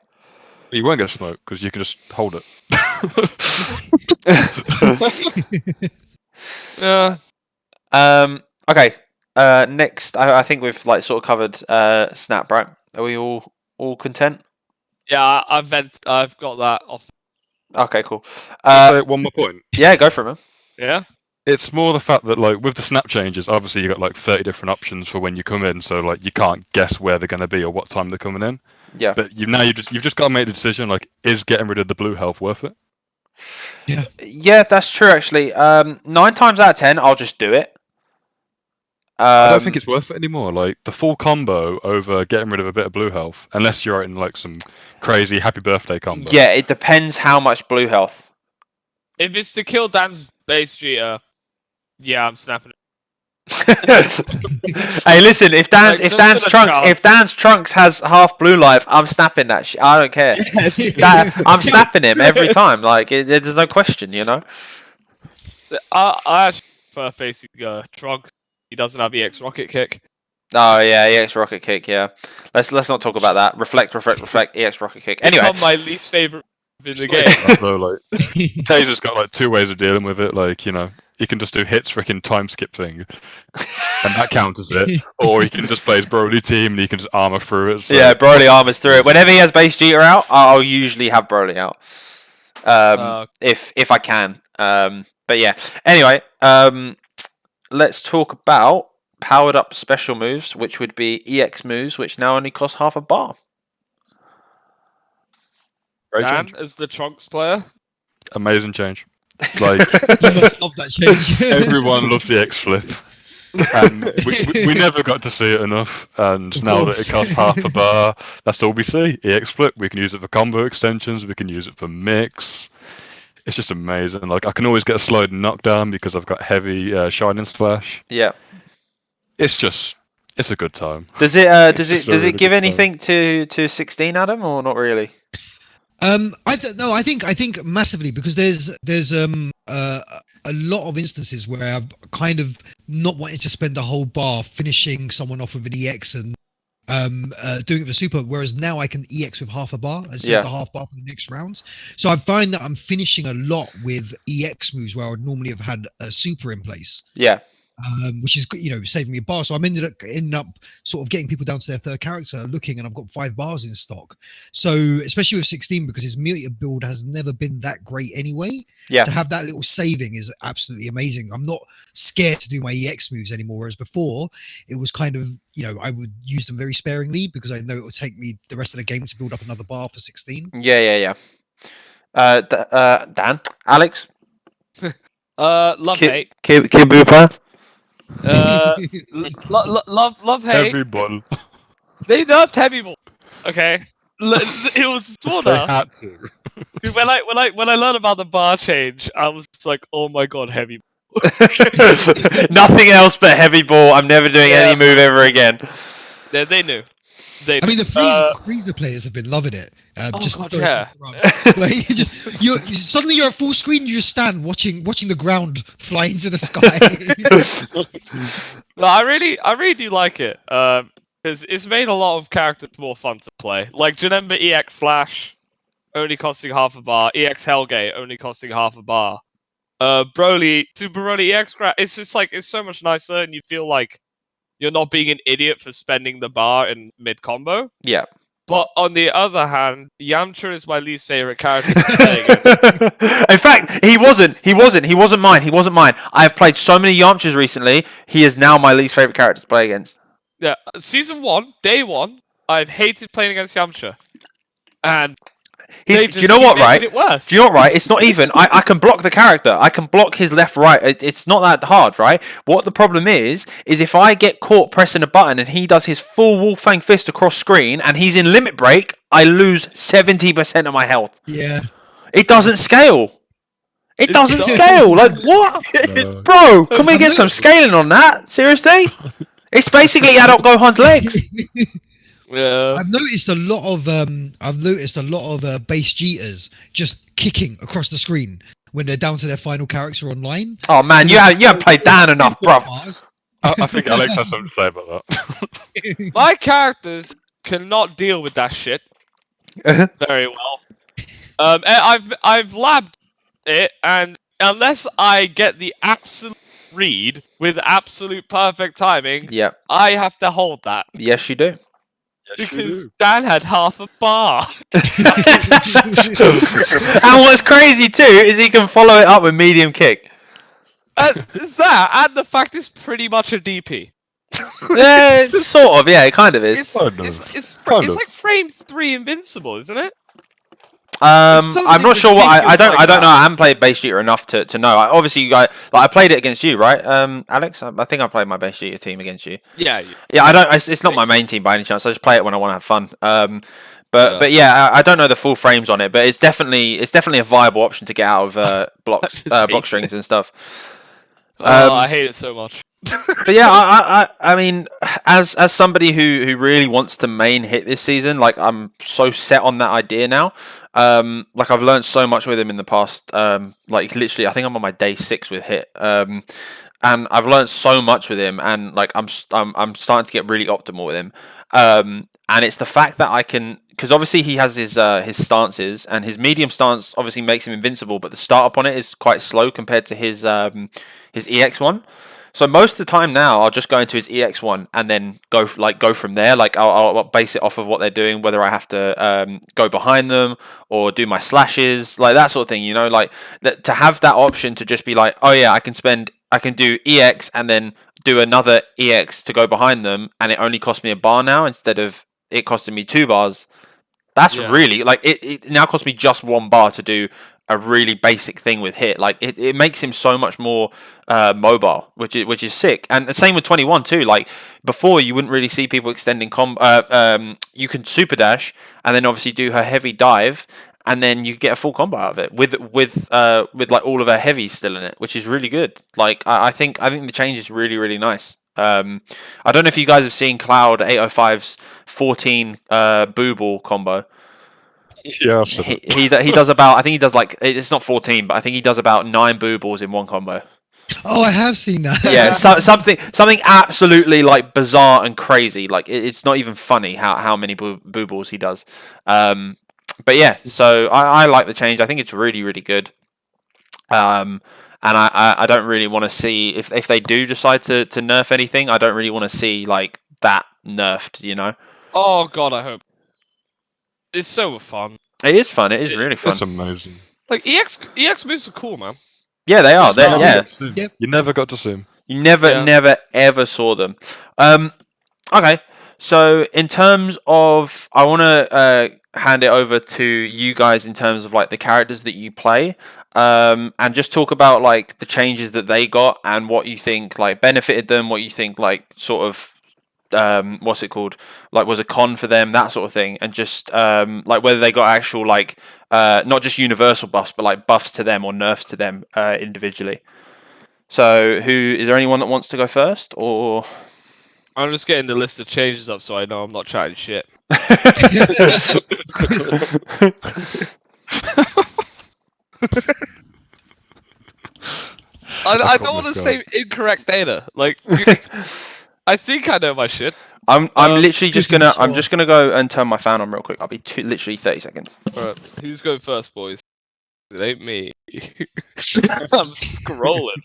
You won't get smoked because you can just hold it. Yeah. Okay. Next, I think we've like sort of covered Snap, right? Are we all content? Yeah, I've got that off. Okay, cool. Say one more point. Yeah, go for it, man. Yeah. It's more the fact that like with the snap changes, obviously you got like 30 different options for when you come in, so like you can't guess where they're going to be or what time they're coming in. Yeah. But you've just got to make the decision like, is getting rid of the blue health worth it? Yeah, that's true. Actually, 9 times out of 10, I'll just do it. I don't think it's worth it anymore. Like the full combo over getting rid of a bit of blue health, unless you're in like some crazy happy birthday combo. Yeah, it depends how much blue health. If it's to kill Dan's base cheater, yeah, I'm snapping it. Hey, listen, if Like, just Dan's for the trunks chance. has half blue life, I'm snapping that shit. I don't care. I'm snapping him every time. Like there's no question, you know. I actually prefer facing Trog. He doesn't have EX rocket kick. Oh yeah, EX rocket kick. Yeah, let's not talk about that. Reflect. EX rocket kick. Anyway, Become my least favorite in the game. So like, Taser's got like 2 ways of dealing with it. Like, you know, he can just do hits freaking time skip thing, and that counters it. Or he can just play his Broly team and he can just armor through it. So. yeah, Broly armors through it. Whenever he has base Jeter out, I'll usually have Broly out. If I can. But yeah. Anyway, let's talk about powered up special moves, which would be EX moves, which now only cost half a bar. Great Dan, change. as the Trunks player. Amazing change. Like You must love that change. everyone loves the X flip. And we never got to see it enough, and Of now course. that it costs half a bar, that's all we see. EX flip, we can use it for combo extensions, we can use it for mix. It's just amazing. Like I can always get a sliding knockdown because I've got heavy shining splash. Yeah. It's a good time. Does it It's just a does really it give good time. anything to 16, Adam, or not really? I think massively because there's a lot of instances where I've kind of not wanted to spend a whole bar finishing someone off with an EX and doing it for super, whereas now I can EX with half a bar and save Yeah. the half bar for the next rounds. So I find that I'm finishing a lot with EX moves where I would normally have had a super in place. Yeah. Which is, you know, saving me a bar. So I'm ending up sort of getting people down to their third character looking, and I've got 5 bars in stock. So especially with 16, because his meter build has never been that great anyway. Yeah. To have that little saving is absolutely amazing. I'm not scared to do my EX moves anymore, whereas before it was kind of, you know, I would use them very sparingly because I know it would take me the rest of the game to build up another bar for 16. Yeah. Dan, Alex, Love hate. Kibupa. Love hate. Heavy ball. They nerfed heavy ball. Okay. It was They Sworder. had to. When I learned about the bar change, I was just like, oh my god, heavy. Nothing else but heavy ball. I'm never doing Yeah. any move ever again. They knew. They I mean, knew. the freezer players have been loving it. Oh Just God, throwing yeah. stuff around. Like, suddenly you're at full screen. You just stand watching the ground fly into the sky. No, I really do like it. Because it's made a lot of characters more fun to play. Like Janemba EX Slash, only costing half a bar. EX Hellgate, only costing half a bar. Broly, Super Broly EX it's just like, it's so much nicer, and you feel like you're not being an idiot for spending the bar in mid combo. Yeah. But on the other hand, Yamcha is my least favorite character to play against. In fact, he wasn't mine. I have played so many Yamchas recently. He is now my least favorite character to play against. Yeah, season 1, day 1, I've hated playing against Yamcha. And Do you know what, right? It worse. Do you know what, right? It's not even. I can block the character. I can block his left, right. It's not that hard, right? What the problem is if I get caught pressing a button and he does his full Wolfang Fist across screen and he's in limit break, I lose 70% of my health. Yeah. It doesn't scale. It doesn't scale. Like, what? No. Bro, can we get some scaling on that? Seriously? It's basically adult Gohan's legs. Yeah. I've noticed a lot of base cheaters just kicking across the screen when they're down to their final character online. Oh man, you haven't played Dan enough, bruv. I think Alex has something to say about that. My characters cannot deal with that shit very well. I've labbed it, and unless I get the absolute read with absolute perfect timing, Yep. I have to hold that. Yes, you do. Because Dan had half a bar. And what's crazy too is he can follow it up with medium kick. Is that, and the fact it's pretty much a DP. Yeah, sort of. Yeah, it kind of is. It's, Kind of. it's Kind of. like frame 3 invincible, isn't it? I'm not sure what I don't ridiculous like know. I that. haven't played base shooter enough to know. Obviously, you guys, like I played it against you, right? Alex, I think I played my base shooter team against you. Yeah. Yeah, I don't. It's not my main team by any chance. I just play it when I want to have fun. But yeah, I don't know the full frames on it, but it's definitely a viable option to get out of block strings and stuff. I hate it so much. But yeah, I mean, as somebody who really wants to main hit this season, like I'm so set on that idea now. Like I've learned so much with him in the past. Like literally, I think I'm on my day 6 with hit. And I've learned so much with him, and like I'm starting to get really optimal with him. And it's the fact that I can, because obviously he has his stances, and his medium stance obviously makes him invincible, but the startup on it is quite slow compared to his EX one. So most of the time now, I'll just go into his EX one and then go from there. Like I'll base it off of what they're doing, whether I have to go behind them or do my slashes, like that sort of thing. You know, like to have that option to just be like, oh yeah, I can do EX and then do another EX to go behind them, and it only costs me a bar now instead of it costing me 2 bars. That's really like it now costs me just 1 bar to do a really basic thing with hit. Like it makes him so much more mobile, which is sick. And the same with 21 too. Like before, you wouldn't really see people extending you can super dash and then obviously do her heavy dive, and then you get a full combo out of it with like all of her heavies still in it, which is really good. Like I think the change is really, really nice. I don't know if you guys have seen Cloud 805's 14 boo ball combo. Yeah, He does about, I think he does like, it's not 14, but I think he does about 9 boo balls in one combo. Oh, I have seen that. Yeah, something absolutely like bizarre and crazy. Like it's not even funny how many boo balls he does. But yeah, so I like the change. I think it's really, really good. And I don't really want to see if they do decide to nerf anything. I don't really want to see like that nerfed. You know. Oh god, I hope. It's so fun. It is fun. It is really fun. It's amazing. Like EX moves are cool, man. Yeah, they are. Yeah. Yep. You never got to see him. You never, ever saw them. Okay, so in terms of, I want to hand it over to you guys in terms of like the characters that you play, and just talk about like the changes that they got and what you think like benefited them, what you think like sort of what's it called, like was a con for them, that sort of thing, and just like whether they got actual like not just universal buffs but like buffs to them or nerfs to them individually. So is there anyone that wants to go first, or I'm just getting the list of changes up so I know I'm not chatting shit. I don't want to say incorrect data. Like I think I know my shit. I'm literally just gonna go and turn my fan on real quick. I'll be literally 30 seconds. Alright, who's going first, boys? It ain't me. I'm scrolling.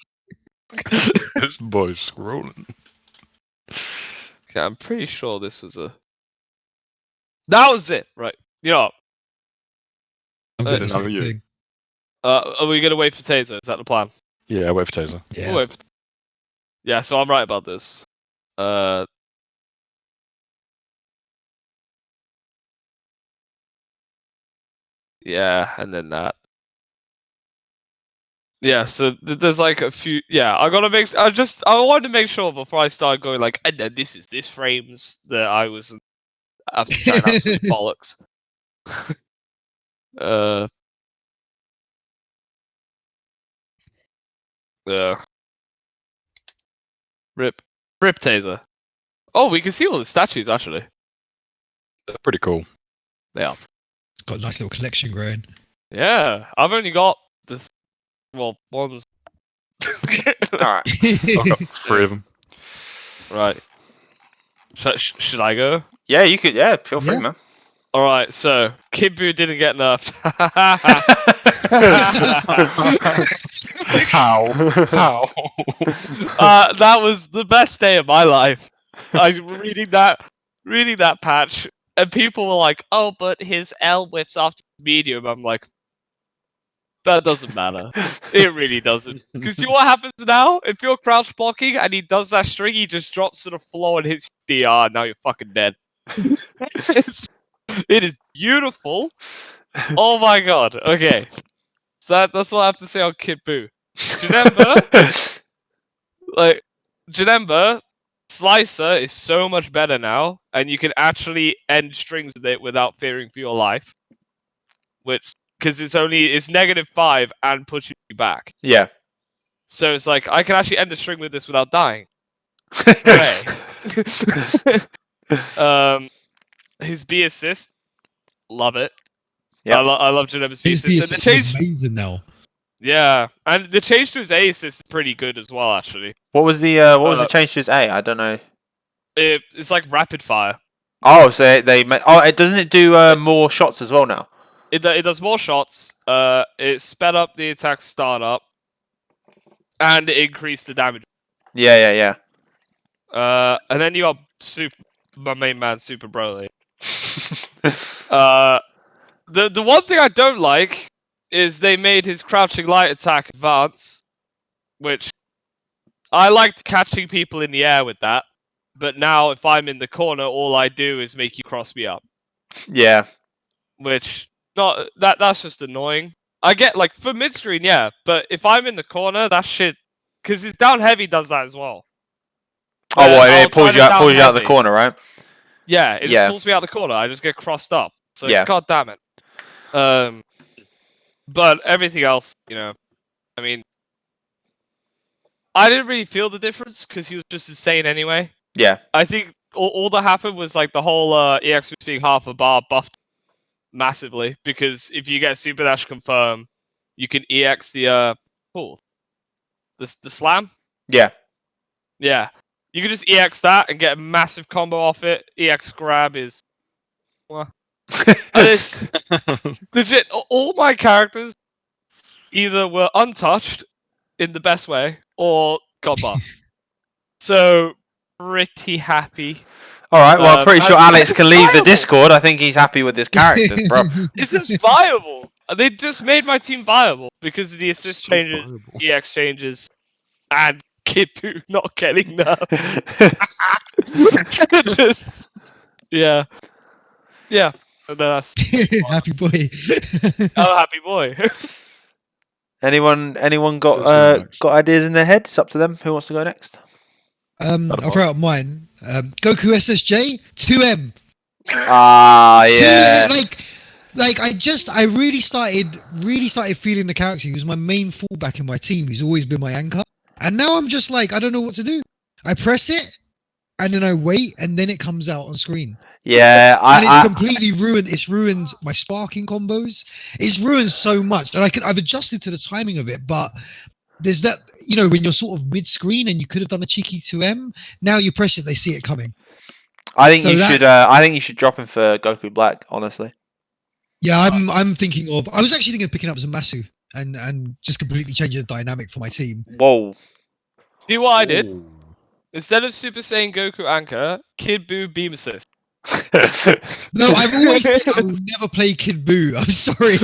This boy's scrolling. Okay, I'm pretty sure this was a... That was it, right? You know, I'm doing the Didn't have same you. thing. are we gonna wait for Taser? Is that the plan? Yeah, wait for Taser. Yeah. We'll wait for- Yeah, so I'm right about this. Yeah, and then that. Yeah, so there's like a few. Yeah, I gotta make. I wanted to make sure before I started going like, and then this is this frames that I was trying absolute bollocks. uh. Rip. Rip Taser. Oh, we can see all the statues actually. They're pretty cool. Yeah. It's got a nice little collection growing. Yeah, I've only got the ones. All right. I've got 3 of them. Right. Should I go? Yeah, you could. Yeah, feel free, Yeah. man. All right. So Kid Buu didn't get enough. How? How? That was the best day of my life. I was reading that patch, and people were like, "Oh, but his L whips after medium." I'm like, that doesn't matter. It really doesn't. Because you know what happens now? If you're crouch blocking and he does that string, he just drops to the floor and hits DR. And now you're fucking dead. It is beautiful. Oh my god. Okay. So that's what I have to say on Kid Buu. Janemba, like, Janemba, Slicer is so much better now, and you can actually end strings with it without fearing for your life. Which, because it's -5 and pushing you back. Yeah. So it's like, I can actually end the string with this without dying. Hooray. His B assist, love it. Yep. I love Janemba's B His assist. B And the assist change, is amazing now. yeah, and the change to his A assist is pretty good as well. Actually, What was the change to his A? I don't know. it's like rapid fire. Oh, so they made. Oh, it doesn't it do more shots as well now? It does more shots. It sped up the attack startup, and it increased the damage. Yeah. And then you got my main man, Super Broly. The one thing I don't like is they made his crouching light attack advance, which I liked catching people in the air with that. But now if I'm in the corner, all I do is make you cross me up, Yeah. which that's just annoying. I get like for mid screen, yeah, but if I'm in the corner, that shit, because his down heavy does that as well. Oh, Where well, I'll it pulls try you to out, down of the heavy. corner, right? Yeah, it Yeah. just pulls me out the corner. I just get crossed up. So Yeah. god damn it. But everything else, you know, I mean, I didn't really feel the difference because he was just insane anyway. Yeah. I think all that happened was like the whole EX being half a bar buffed massively, because if you get Super Dash confirm, you can EX the the slam. Yeah. Yeah, you can just EX that and get a massive combo off it. EX grab is, and it's legit. All my characters either were untouched in the best way or got buffed. So pretty happy. All right. Well, I'm pretty sure Alex it's can leave the viable. Discord. I think he's happy with his characters, bro. It's just viable. They just made my team viable because of the assist changes, EX changes, and Kid Buu not getting nerfed. Yeah. And then that's Happy boy. I'm a happy boy. Anyone got Who's going next? got ideas in their head? It's up to them. Who wants to go next? I'll throw out mine. Goku SSJ 2M. Ah, yeah. I really started feeling the character. He was my main fallback in my team. He's always been my anchor. And now I'm just like, I don't know what to do. I press it, and then I wait, and then it comes out on screen. Yeah, And it's completely ruined. It's ruined my sparking combos. It's ruined so much, and I've adjusted to the timing of it. But there's that, when you're sort of mid-screen and you could have done a cheeky 2M. Now you press it, they see it coming. I think you should drop him for Goku Black. Honestly. Yeah, I'm thinking of. I was actually thinking of picking up Zamasu and just completely changing the dynamic for my team. Whoa. See what I did? Instead of Super Saiyan Goku Anchor, Kid Buu Beam Assist. No, I've always said I will never play Kid Buu. I'm sorry.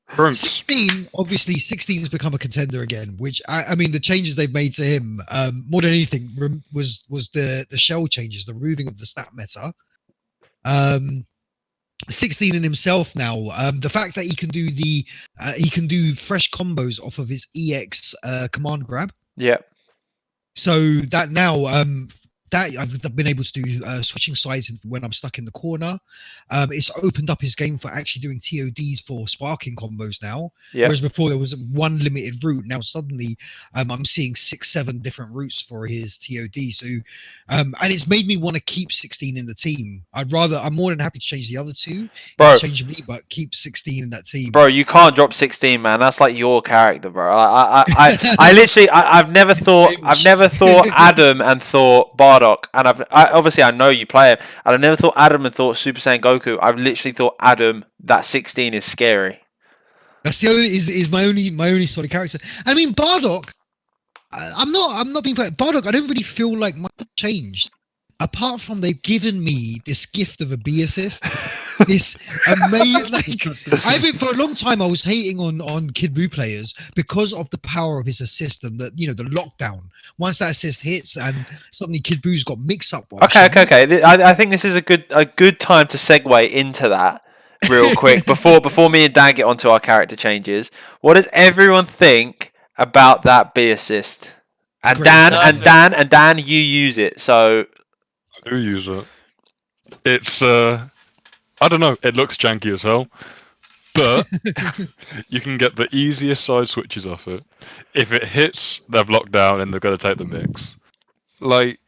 Trunks. 16, obviously, 16 has become a contender again. Which I mean, the changes they've made to him, more than anything, was the shell changes, the removing of the stat meta. 16 in himself now. The fact that he can do fresh combos off of his EX command grab. Yeah. So that now, that I've been able to do switching sides when I'm stuck in the corner. It's opened up his game for actually doing TODs for sparking combos now. Yeah. Whereas before there was one limited route. Now suddenly I'm seeing 6-7 different routes for his TOD. So and it's made me want to keep 16 in the team. I'm more than happy to change the other two interchangeably, but keep 16 in that team. Bro, you can't drop 16, man. That's like your character, bro. I literally, I've never thought Adam and thought Bardock, and obviously I know you play him, and I've never thought Adam and thought Super Saiyan Goku. I've literally thought Adam, that 16 is scary. That's the only is my only sort of character. I mean, Bardock. I'm not being Bardock. I don't really feel like much changed, apart from they've given me this gift of a B assist. This amazing. Like, I've been for a long time. I was hating on Kid Buu players because of the power of his assist and the the lockdown. Once that assist hits, and suddenly Kid Buu's got mix-up options. Okay. I think this is a good time to segue into that real quick before me and Dan get onto our character changes. What does everyone think about that B assist? And Great. Dan, you use it, so I do use it. It's I don't know. It looks janky as hell, but you can get the easiest side switches off it. If it hits, they've locked down and they're going to take the mix. Like,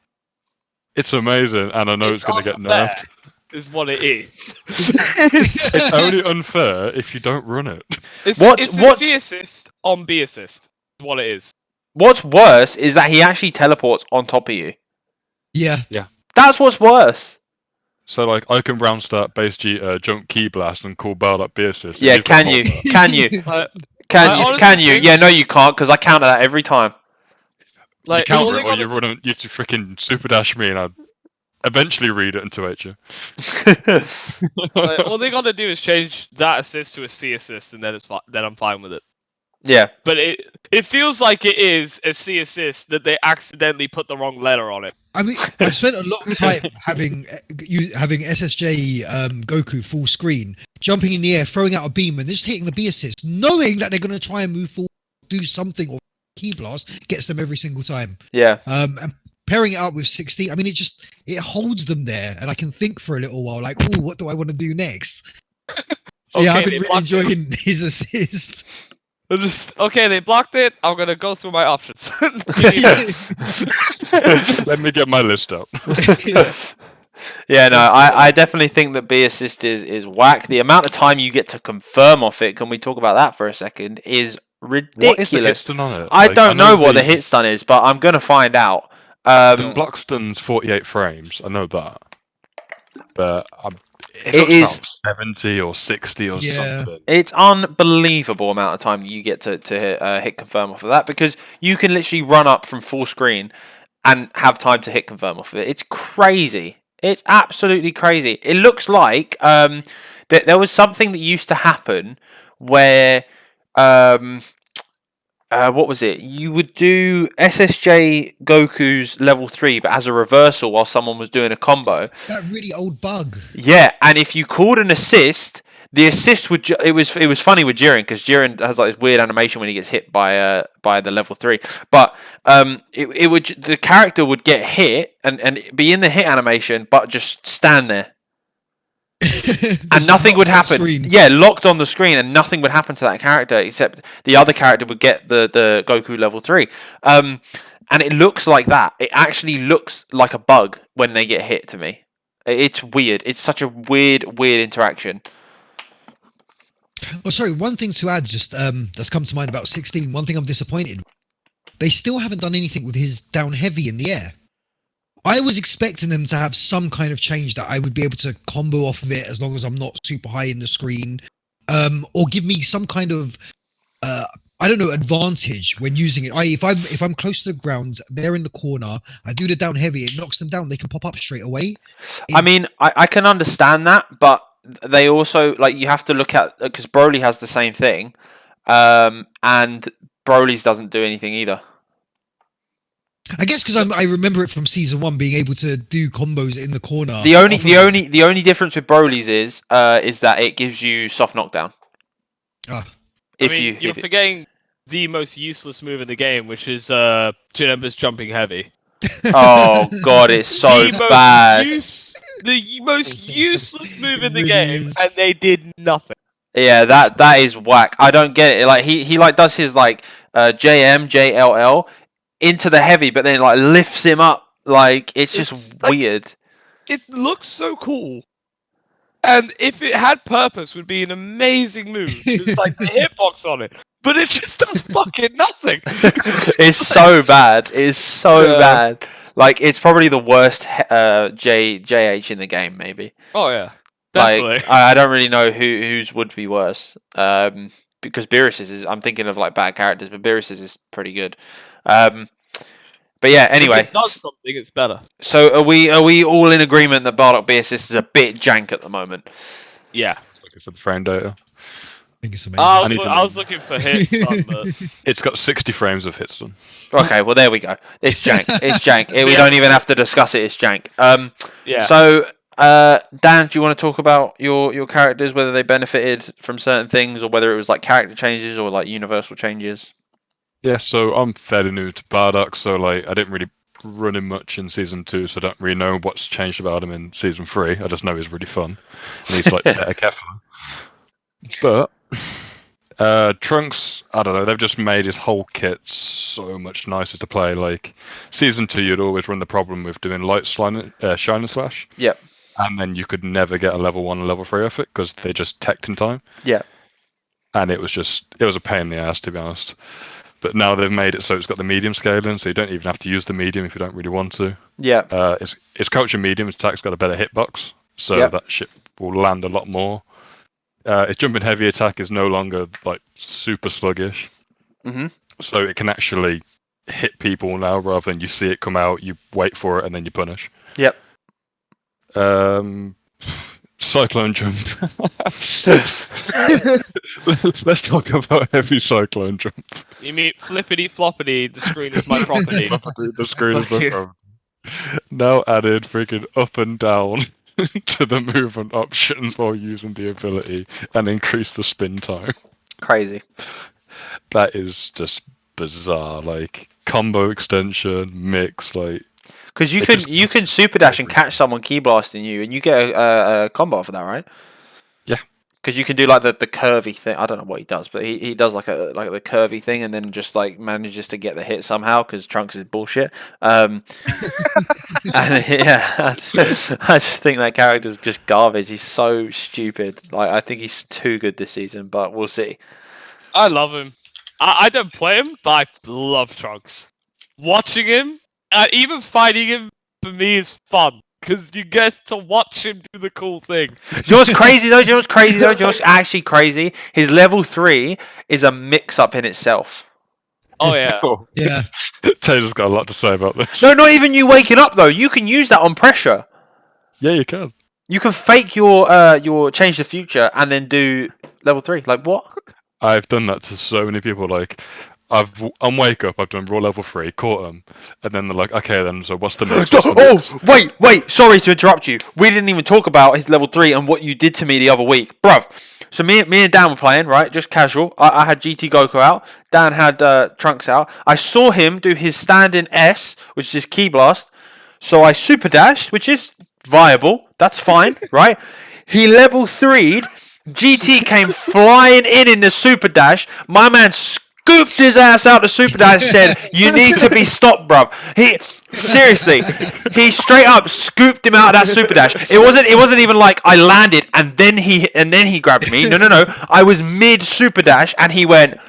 it's amazing, and I know it's going to get nerfed. Is what it is. It's only unfair if you don't run it. It's a C assist on B assist. Is what it is. What's worse is that he actually teleports on top of you. Yeah. That's what's worse. So, like, I can round start base G, jump key blast and call Bell up B assist. Yeah, can you? Can you? Can you? Yeah, no, you can't, because I counter that every time. Like, you counter it, or you freaking super dash me, and I eventually read it and 2H you. Like, all they gotta do is change that assist to a C assist, and then I'm fine with it. Yeah. But it feels like it is a C assist that they accidentally put the wrong letter on it. I mean, I've spent a lot of time having SSJ Goku full screen, jumping in the air, throwing out a beam, and just hitting the B assist, knowing that they're going to try and move forward, do something, or key blast gets them every single time. Yeah. And pairing it up with 16, I mean, it holds them there, and I can think for a little while, like, oh, what do I want to do next? So yeah, I've been really enjoying his assist. Okay, they blocked it. I'm gonna go through my options. Let me get my list up. Yeah, no, I definitely think that B assist is whack. The amount of time you get to confirm off it, can we talk about that for a second, is ridiculous. What is the hit stun on it? I don't know what the hit stun is, but I'm going to find out. The block stun's 48 frames, I know that. But it is 70 or 60 or something. It's unbelievable amount of time you get to hit confirm off of that, because you can literally run up from full screen and have time to hit confirm off of it. It's crazy. It's absolutely crazy. It looks like there was something that used to happen where what was it? You would do SSJ Goku's level 3, but as a reversal while someone was doing a combo. That really old bug. Yeah, and if you called an assist, the assist would it was funny with Jiren, because Jiren has like this weird animation when he gets hit by the level 3. But the character would get hit and be in the hit animation, but just stand there. And nothing would happen. Yeah, locked on the screen, and nothing would happen to that character except the other character would get the Goku level 3. And it looks like that. It actually looks like a bug when they get hit to me. It's weird. It's such a weird interaction. Well, sorry, one thing to add just that's come to mind about 16. One thing I'm disappointed. They still haven't done anything with his down heavy in the air. I was expecting them to have some kind of change that I would be able to combo off of it as long as I'm not super high in the screen, or give me some kind of I don't know, advantage when using it. If I'm close to the ground, they're in the corner. I do the down heavy, it knocks them down. They can pop up straight away. I mean, I can understand that, but they also like you have to look at because Broly has the same thing, and Broly's doesn't do anything either. I guess because I remember it from season 1 being able to do combos in the corner. The only difference with Broly's is that it gives you soft knockdown. Ah. If I mean, you're forgetting the most useless move in the game, which is Janemba's jumping heavy. Oh god, it's so bad. The most useless move in the It really game, is. and they did nothing. Yeah, that is whack. I don't get it. Like he like does his like JLL into the heavy, but then like lifts him up. Like it's just weird. It looks so cool. And if it had purpose, would be an amazing move. It's like the hitbox on it, but it just does fucking nothing. It's so bad. It's so bad. Like it's probably the worst JH in the game, maybe. Oh yeah, definitely. Like I don't really know whose would be worse. Because Beerus's is. I'm thinking of like bad characters, but Beerus's is pretty good. But yeah, anyway. If it does something, it's better. So are we all in agreement that Bardock B-Assist is a bit jank at the moment? Yeah. Looking for the frame data. I think it's amazing. I was looking for hits, but It's got 60 frames of hits done. Okay, well there we go. It's jank. It's jank. We don't even have to discuss it. It's jank. yeah. So Dan, do you want to talk about your characters, whether they benefited from certain things, or whether it was like character changes or like universal changes? Yeah, so I'm fairly new to Bardock, so like I didn't really run him much in season 2, so I don't really know what's changed about him in season 3. I just know he's really fun, and he's like better Kefla. But Trunks, I don't know, they've just made his whole kit so much nicer to play. Like season 2, you'd always run the problem with doing light shine and slash. Yep. And then you could never get a level 1 and level 3 off it because they just teched in time. Yeah. And it was a pain in the ass, to be honest. But now they've made it so it's got the medium scaling, so you don't even have to use the medium if you don't really want to. Yeah. It's crouching medium, its attack's got a better hitbox, so that shit will land a lot more. Its jumping heavy attack is no longer like super sluggish. Mm-hmm. So it can actually hit people now rather than you see it come out, you wait for it, and then you punish. Yep. Cyclone jump. Let's talk about heavy cyclone jump. You mean flippity floppity? The screen is my property. The screen is my property. Now added freaking up and down to the movement option for using the ability and increase the spin time. Crazy. That is just bizarre. Like combo extension mix, like. Because you can super dash and catch someone key blasting you, and you get a combo for that, right? Yeah. Because you can do like the curvy thing. I don't know what he does, but he does like the curvy thing, and then just like manages to get the hit somehow because Trunks is bullshit. And yeah, I just think that character's just garbage. He's so stupid. Like I think he's too good this season, but we'll see. I love him. I don't play him, but I love Trunks. Watching him. Even fighting him for me is fun because you get to watch him do the cool thing. Do you know what's crazy though? Do you know what's actually crazy? His level 3 is a mix-up in itself. Oh yeah. Yeah. Taylor's got a lot to say about this. No, not even you waking up though. You can use that on pressure. Yeah, you can. You can fake your change the future and then do level 3. Like what? I've done that to so many people. Like, on Wake Up, I've done raw level 3, caught them, and then they're like, okay, then so what's the next? Wait! Sorry to interrupt you. We didn't even talk about his level 3 and what you did to me the other week, bruv. So me and Dan were playing, right? Just casual. I had GT Goku out. Dan had Trunks out. I saw him do his standing S, which is Key Blast. So I super dashed, which is viable. That's fine, right? He level 3'd. GT came flying in the super dash. My man scooped his ass out the super dash. Said, "You need to be stopped, bruv." He straight up scooped him out of that super dash. It wasn't even like I landed and then he grabbed me. No. I was mid super dash and he went.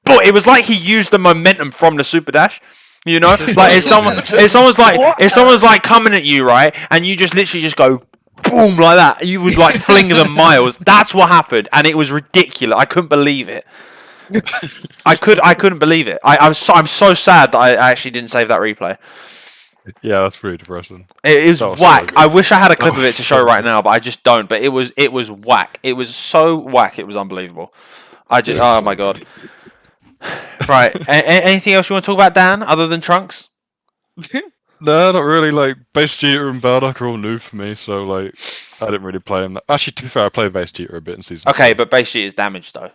But it was like he used the momentum from the super dash. You know, like if someone's like coming at you, right, and you just literally just go boom like that, you would like fling them miles. That's what happened, and it was ridiculous. I couldn't believe it. I couldn't believe it. I'm so sad that I actually didn't save that replay. Yeah, that's pretty depressing. It is That was so whack. good. I wish I had a That clip of was it to show so right good. now, but I just don't. But it was whack. It was so whack. It was unbelievable. Oh my god. Right. Anything else you want to talk about, Dan, other than Trunks? No, not really. Like Base Jeter and Bardock are all new for me, so like I didn't really play them. Actually, to be fair, I played Base Jeter a bit in season. Okay, 2. but base sheet is damaged though.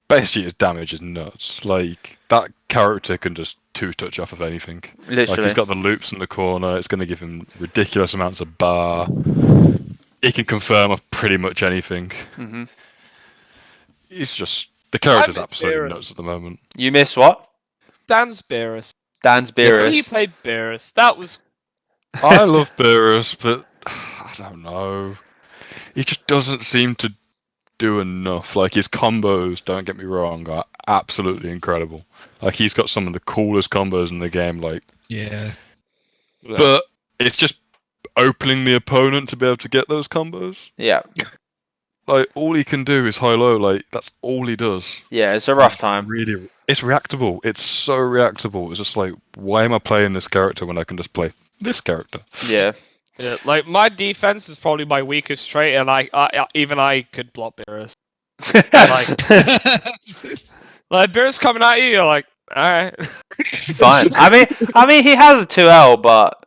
Base Jeter's damage is nuts. Like that character can just two-touch off of anything. Like Literally. he's got the loops in the corner. It's going to give him ridiculous amounts of bar. He can confirm off pretty much anything. hmm He's just the character's miss absolutely Beerus. nuts at the moment. You miss what? Dan's Beerus. Dan's He Beerus. played Beerus. That was I love Beerus, but I don't know. He just doesn't seem to do enough. Like his combos, don't get me wrong, are absolutely incredible. Like he's got some of the coolest combos in the game. Like, Yeah. but it's just opening the opponent to be able to get those combos. Yeah. Like all he can do is high-low. Like that's all he does. Yeah, it's a rough time. Really, it's reactable. It's so reactable. It's just like, why am I playing this character when I can just play this character? Yeah. Yeah, like my defense is probably my weakest trait, and even I could block Beerus. Like Beerus coming at you, you're like, all right, Fine. I mean, he has a 2L, but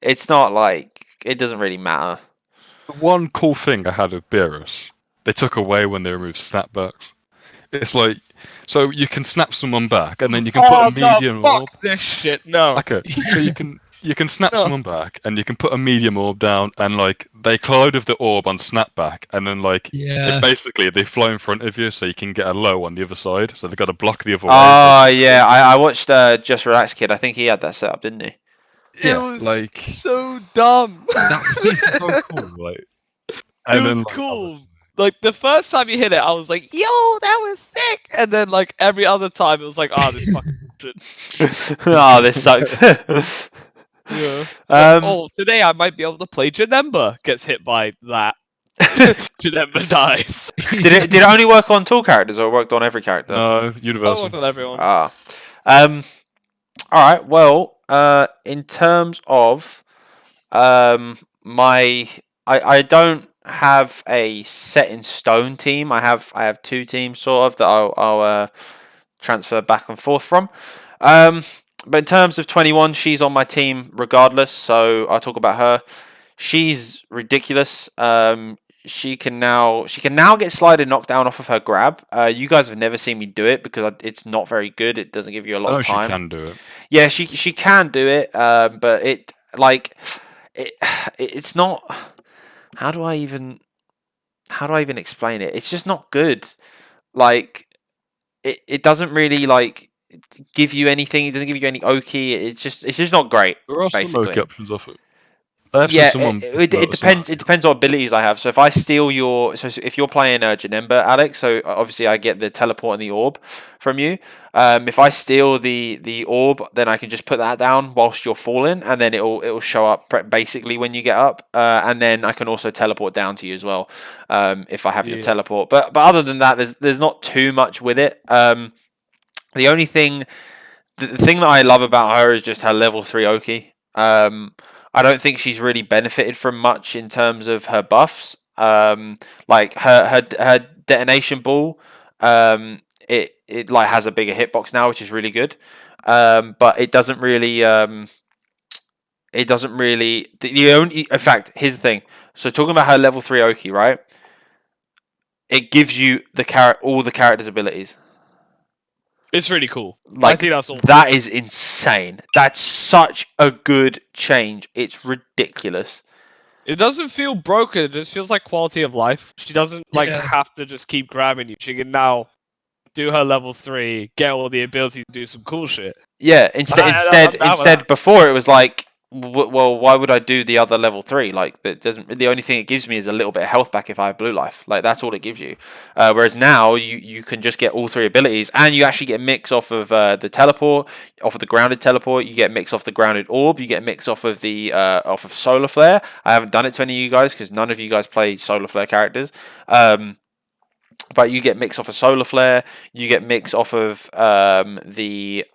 it's not like it doesn't really matter. The one cool thing I had with Beerus, they took away when they removed snapbacks. It's like, so you can snap someone back, and then you can put a medium orb. fuck this shit. No, Okay, so you can snap No. someone back, and you can put a medium orb down, and like they collide with the orb on snapback, and then like Yeah. they fly in front of you, so you can get a low on the other side. So they've got to block the other way. Oh, yeah. I watched Just Relax Kid. I think he had that set up, didn't he? Yeah, it was like so dumb. that was so cool. Like, It and was then cool. Like the first time you hit it, I was like, "Yo, that was sick!" And then like every other time, it was like, "Ah, this fucking shit." Oh, this sucks. Yeah. um, Today I might be able to play Janemba. Gets hit by that. Janemba dies. did it only work on tool characters, or it worked on every character? no, I universal. worked on everyone. Ah. All right. Well, in terms of I don't have a set in stone team. I have two teams sort of that I'll transfer back and forth from. But in terms of 21, she's on my team regardless, so I'll talk about her. She's ridiculous. She can now get slided knocked down off of her grab. You guys have never seen me do it because it's not very good. It doesn't give you a lot I know of time. she can do it. Yeah, she can do it, but it's not. How do I even explain it? It's just not good. Like it doesn't really like give you anything. It doesn't give you any Oki. It's just not great. There are some Basically. Oki options off it. I've seen Yeah, someone it promote depends. some- It depends what abilities I have. So if I steal if you're playing Janemba, Alex, so obviously I get the teleport and the orb from you. If I steal the orb, then I can just put that down whilst you're falling, and then it'll show up basically when you get up. And then I can also teleport down to you as well, if I have your teleport. But other than that, there's not too much with it. The only thing, the thing that I love about her is just her level 3 Oki. I don't think she's really benefited from much in terms of her buffs. Like her detonation ball, it like has a bigger hitbox now, which is really good. But it doesn't really the only, in fact, here's the thing. So talking about her level 3 Oki, right? It gives you all the character's abilities. It's really cool. Like, I think that's all. that is insane. That's such a good change. It's ridiculous. It doesn't feel broken. It just feels like quality of life. She doesn't like Yeah. have to just keep grabbing you. She can now do her level 3, get all the abilities, to do some cool shit. Yeah. I'm down with Instead, that. before it was like, well, why would I do the other level 3? Like, that doesn't. The only thing it gives me is a little bit of health back if I have blue life. Like, that's all it gives you. Whereas now you can just get all 3 abilities, and you actually get a mix off of the teleport, off of the grounded teleport. You get a mix off the grounded orb. You get a mix off of the off of solar flare. I haven't done it to any of you guys because none of you guys play solar flare characters. but you get mix off of Solar Flare, you get mix off of the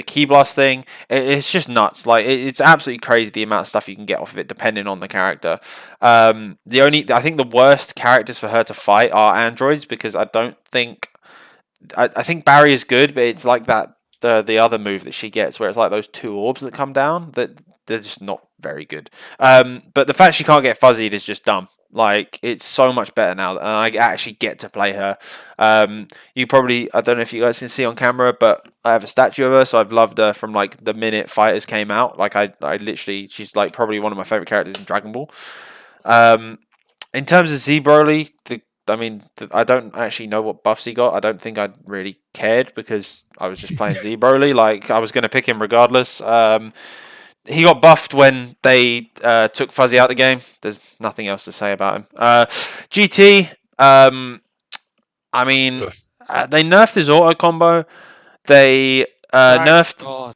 Key Blast thing. It's just nuts. Like it's absolutely crazy the amount of stuff you can get off of it depending on the character. I think the worst characters for her to fight are androids, because I don't think I think Barry is good, but it's like that the other move that she gets where it's like those 2 orbs that come down, that they're just not very good. But the fact she can't get fuzzied is just dumb. Like, it's so much better now, and I actually get to play her. You probably, I don't know if you guys can see on camera, but I have a statue of her, so I've loved her from like the minute Fighters came out. Like, I literally, she's like probably one of my favorite characters in Dragon Ball. In terms of Z Broly, I don't actually know what buffs he got. I don't think I really cared because I was just playing Z Broly. Like, I was going to pick him regardless. He got buffed when they took Fuzzy out of the game. There's nothing else to say about him. GT, they nerfed his auto combo. They nerfed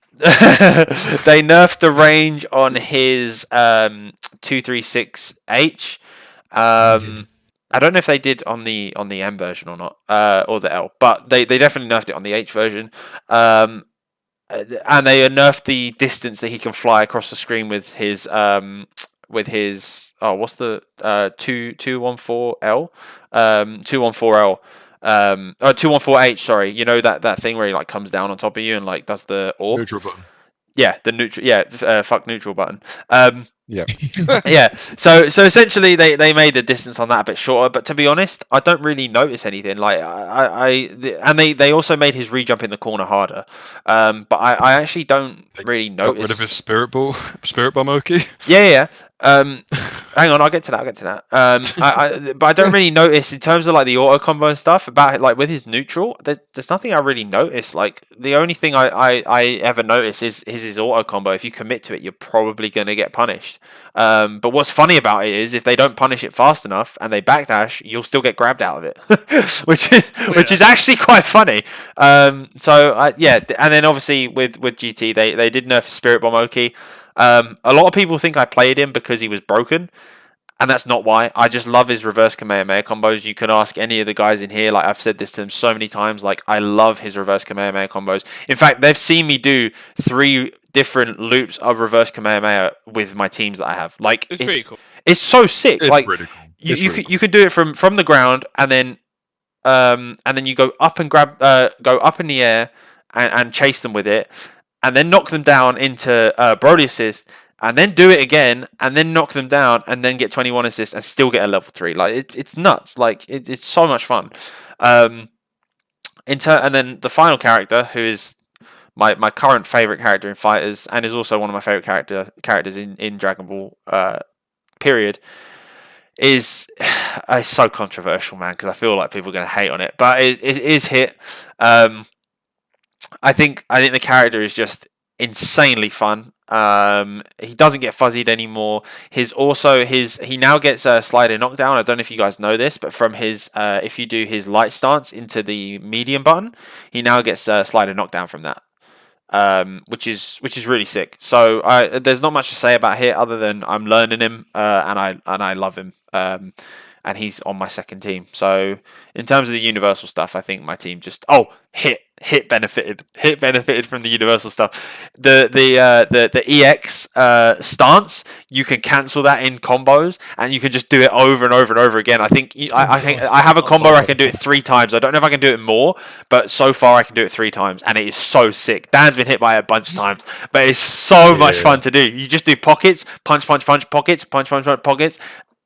they nerfed the range on his 236H. I don't know if they did on the M version or not, or the L, but they definitely nerfed it on the H version. And they nerfed the distance that he can fly across the screen with his what's the 214L 214L 214H, sorry, you know that thing where he like comes down on top of you and like does the orb. Neutral button. Yeah, the neutral. Yeah, fuck neutral button. Yeah. Yeah. So essentially, they made the distance on that a bit shorter. But to be honest, I don't really notice anything. Like and they also made his re-jump in the corner harder. But I actually don't really notice. Got rid of his spirit bomb Oki. Yeah. Hang on, I'll get to that. But I don't really notice in terms of like the auto combo and stuff about it, like with his neutral. There's nothing I really notice. Like the only thing I ever notice is his auto combo. If you commit to it, you're probably gonna get punished. But what's funny about it is if they don't punish it fast enough and they backdash, you'll still get grabbed out of it, which is actually quite funny. And then obviously with GT they did nerf Spirit Bomb Oki. A lot of people think I played him because he was broken, and that's not why. I just love his reverse Kamehameha combos. You can ask any of the guys in here. Like, I've said this to them so many times. Like, I love his reverse Kamehameha combos. In fact, they've seen me do 3 different loops of reverse Kamehameha with my teams that I have. Like, It's pretty cool. It's so sick. It's like, pretty cool. You could do it from the ground, and then you go up and go up in the air and chase them with it, and then knock them down into Broly assist, and then do it again, and then knock them down, and then get 21 assists, and still get a level 3. Like, it's nuts. Like, it's so much fun. And then the final character, who is my current favorite character in Fighters, and is also one of my favorite characters in Dragon Ball, period, is so controversial, man, because I feel like people are going to hate on it, but it is Hit. I think the character is just insanely fun. He doesn't get fuzzied anymore. He now gets a slider knockdown. I don't know if you guys know this, but from his if you do his light stance into the medium button, he now gets a slider knockdown from that. Which is really sick. So there's not much to say about Hit other than I'm learning him, and I love him. And he's on my second team. So in terms of the universal stuff, I think my team just Hit benefited from the universal stuff. The EX stance, you can cancel that in combos, and you can just do it over and over and over again. I think I have a combo where I can do it 3 times. I don't know if I can do it more, but so far I can do it 3 times, and it is so sick. Dan's been hit by it a bunch of times, but it's so much fun to do. You just do pockets, punch, pockets, punch, pockets.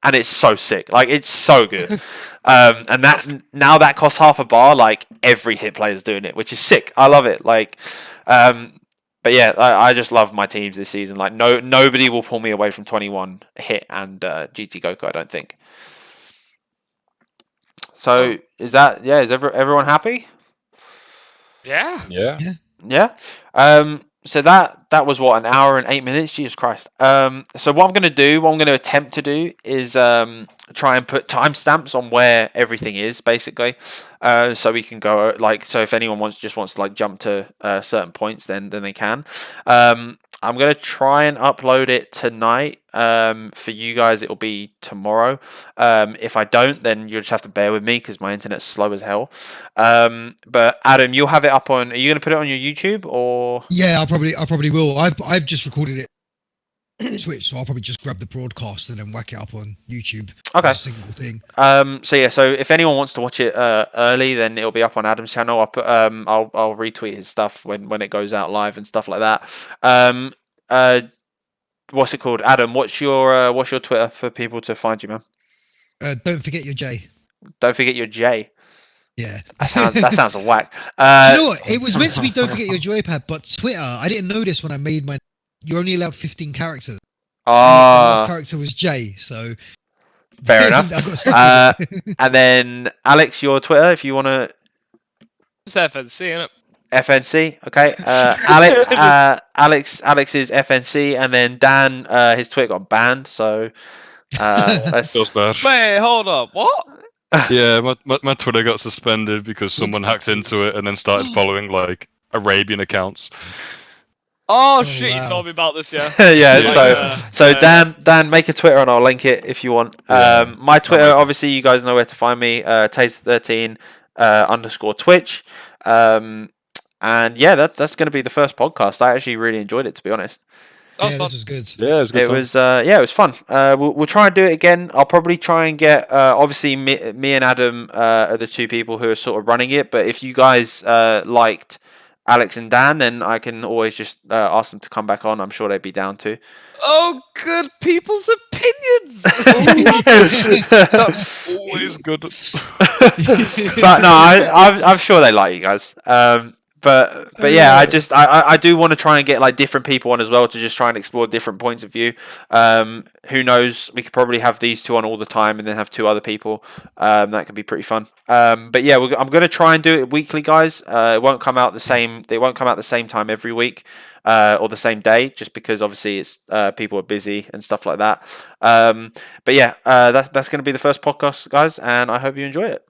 And it's so sick. Like, it's so good. And that costs half a bar. Like, every Hit player's doing it, which is sick. I love it. Like, but yeah, I just love my teams this season. Like, nobody will pull me away from 21 Hit and GT Goku, I don't think. So is everyone happy? Yeah. Yeah. So that was what, an hour and 8 minutes. Jesus Christ. So what I'm going to attempt to do is try and put timestamps on where everything is, basically, so we can go so if anyone wants to like jump to certain points, then they can. I'm gonna try and upload it tonight. For you guys, it'll be tomorrow. If I don't, then you'll just have to bear with me because my internet's slow as hell. But Adam, you'll have it up on. Are you gonna put it on your YouTube or? Yeah, I probably will. I've just recorded it Twitch, so I'll probably just grab the broadcast and then whack it up on YouTube. Okay. As a single thing. So yeah, so if anyone wants to watch it early, then it'll be up on Adam's channel. I'll put, I'll retweet his stuff when it goes out live and stuff like that. What's it called, Adam? What's your Twitter for people to find you, man? Don't forget your J. Don't forget your J. Yeah. That sounds a whack. Do you know what? It was meant to be don't forget your joypad, but Twitter, I didn't know this when I made my. You're only allowed 15 characters. And the last character was J, so. Fair enough. I got stuck with it. And then Alex, your Twitter, if you want to. It's FNC, innit? FNC, okay. Alex is FNC, and then Dan, his Twitter got banned, so that's Feels bad. Wait, hold up. What? Yeah, my Twitter got suspended because someone hacked into it and then started following like Arabian accounts. Oh shit! wow. You told me about this, yeah. So Dan, make a Twitter and I'll link it if you want. Yeah. My Twitter, obviously, you guys know where to find me. Taste13 _ Twitch. And yeah, that's going to be the first podcast. I actually really enjoyed it, to be honest. Yeah, this was good. Yeah, it was good. It was fun. We'll try and do it again. I'll probably try and get obviously me and Adam are the two people who are sort of running it. But if you guys liked Alex and Dan, then I can always just ask them to come back on. I'm sure they'd be down to. Oh, good people's opinions. That's always good. But no, I'm sure they like you guys. But yeah, I do want to try and get like different people on as well to just try and explore different points of view. Who knows? We could probably have these two on all the time and then have two other people. That could be pretty fun. But yeah, I'm going to try and do it weekly, guys. It won't come out the same. They won't come out the same time every week or the same day, just because obviously it's people are busy and stuff like that. But yeah, that's going to be the first podcast, guys, and I hope you enjoy it.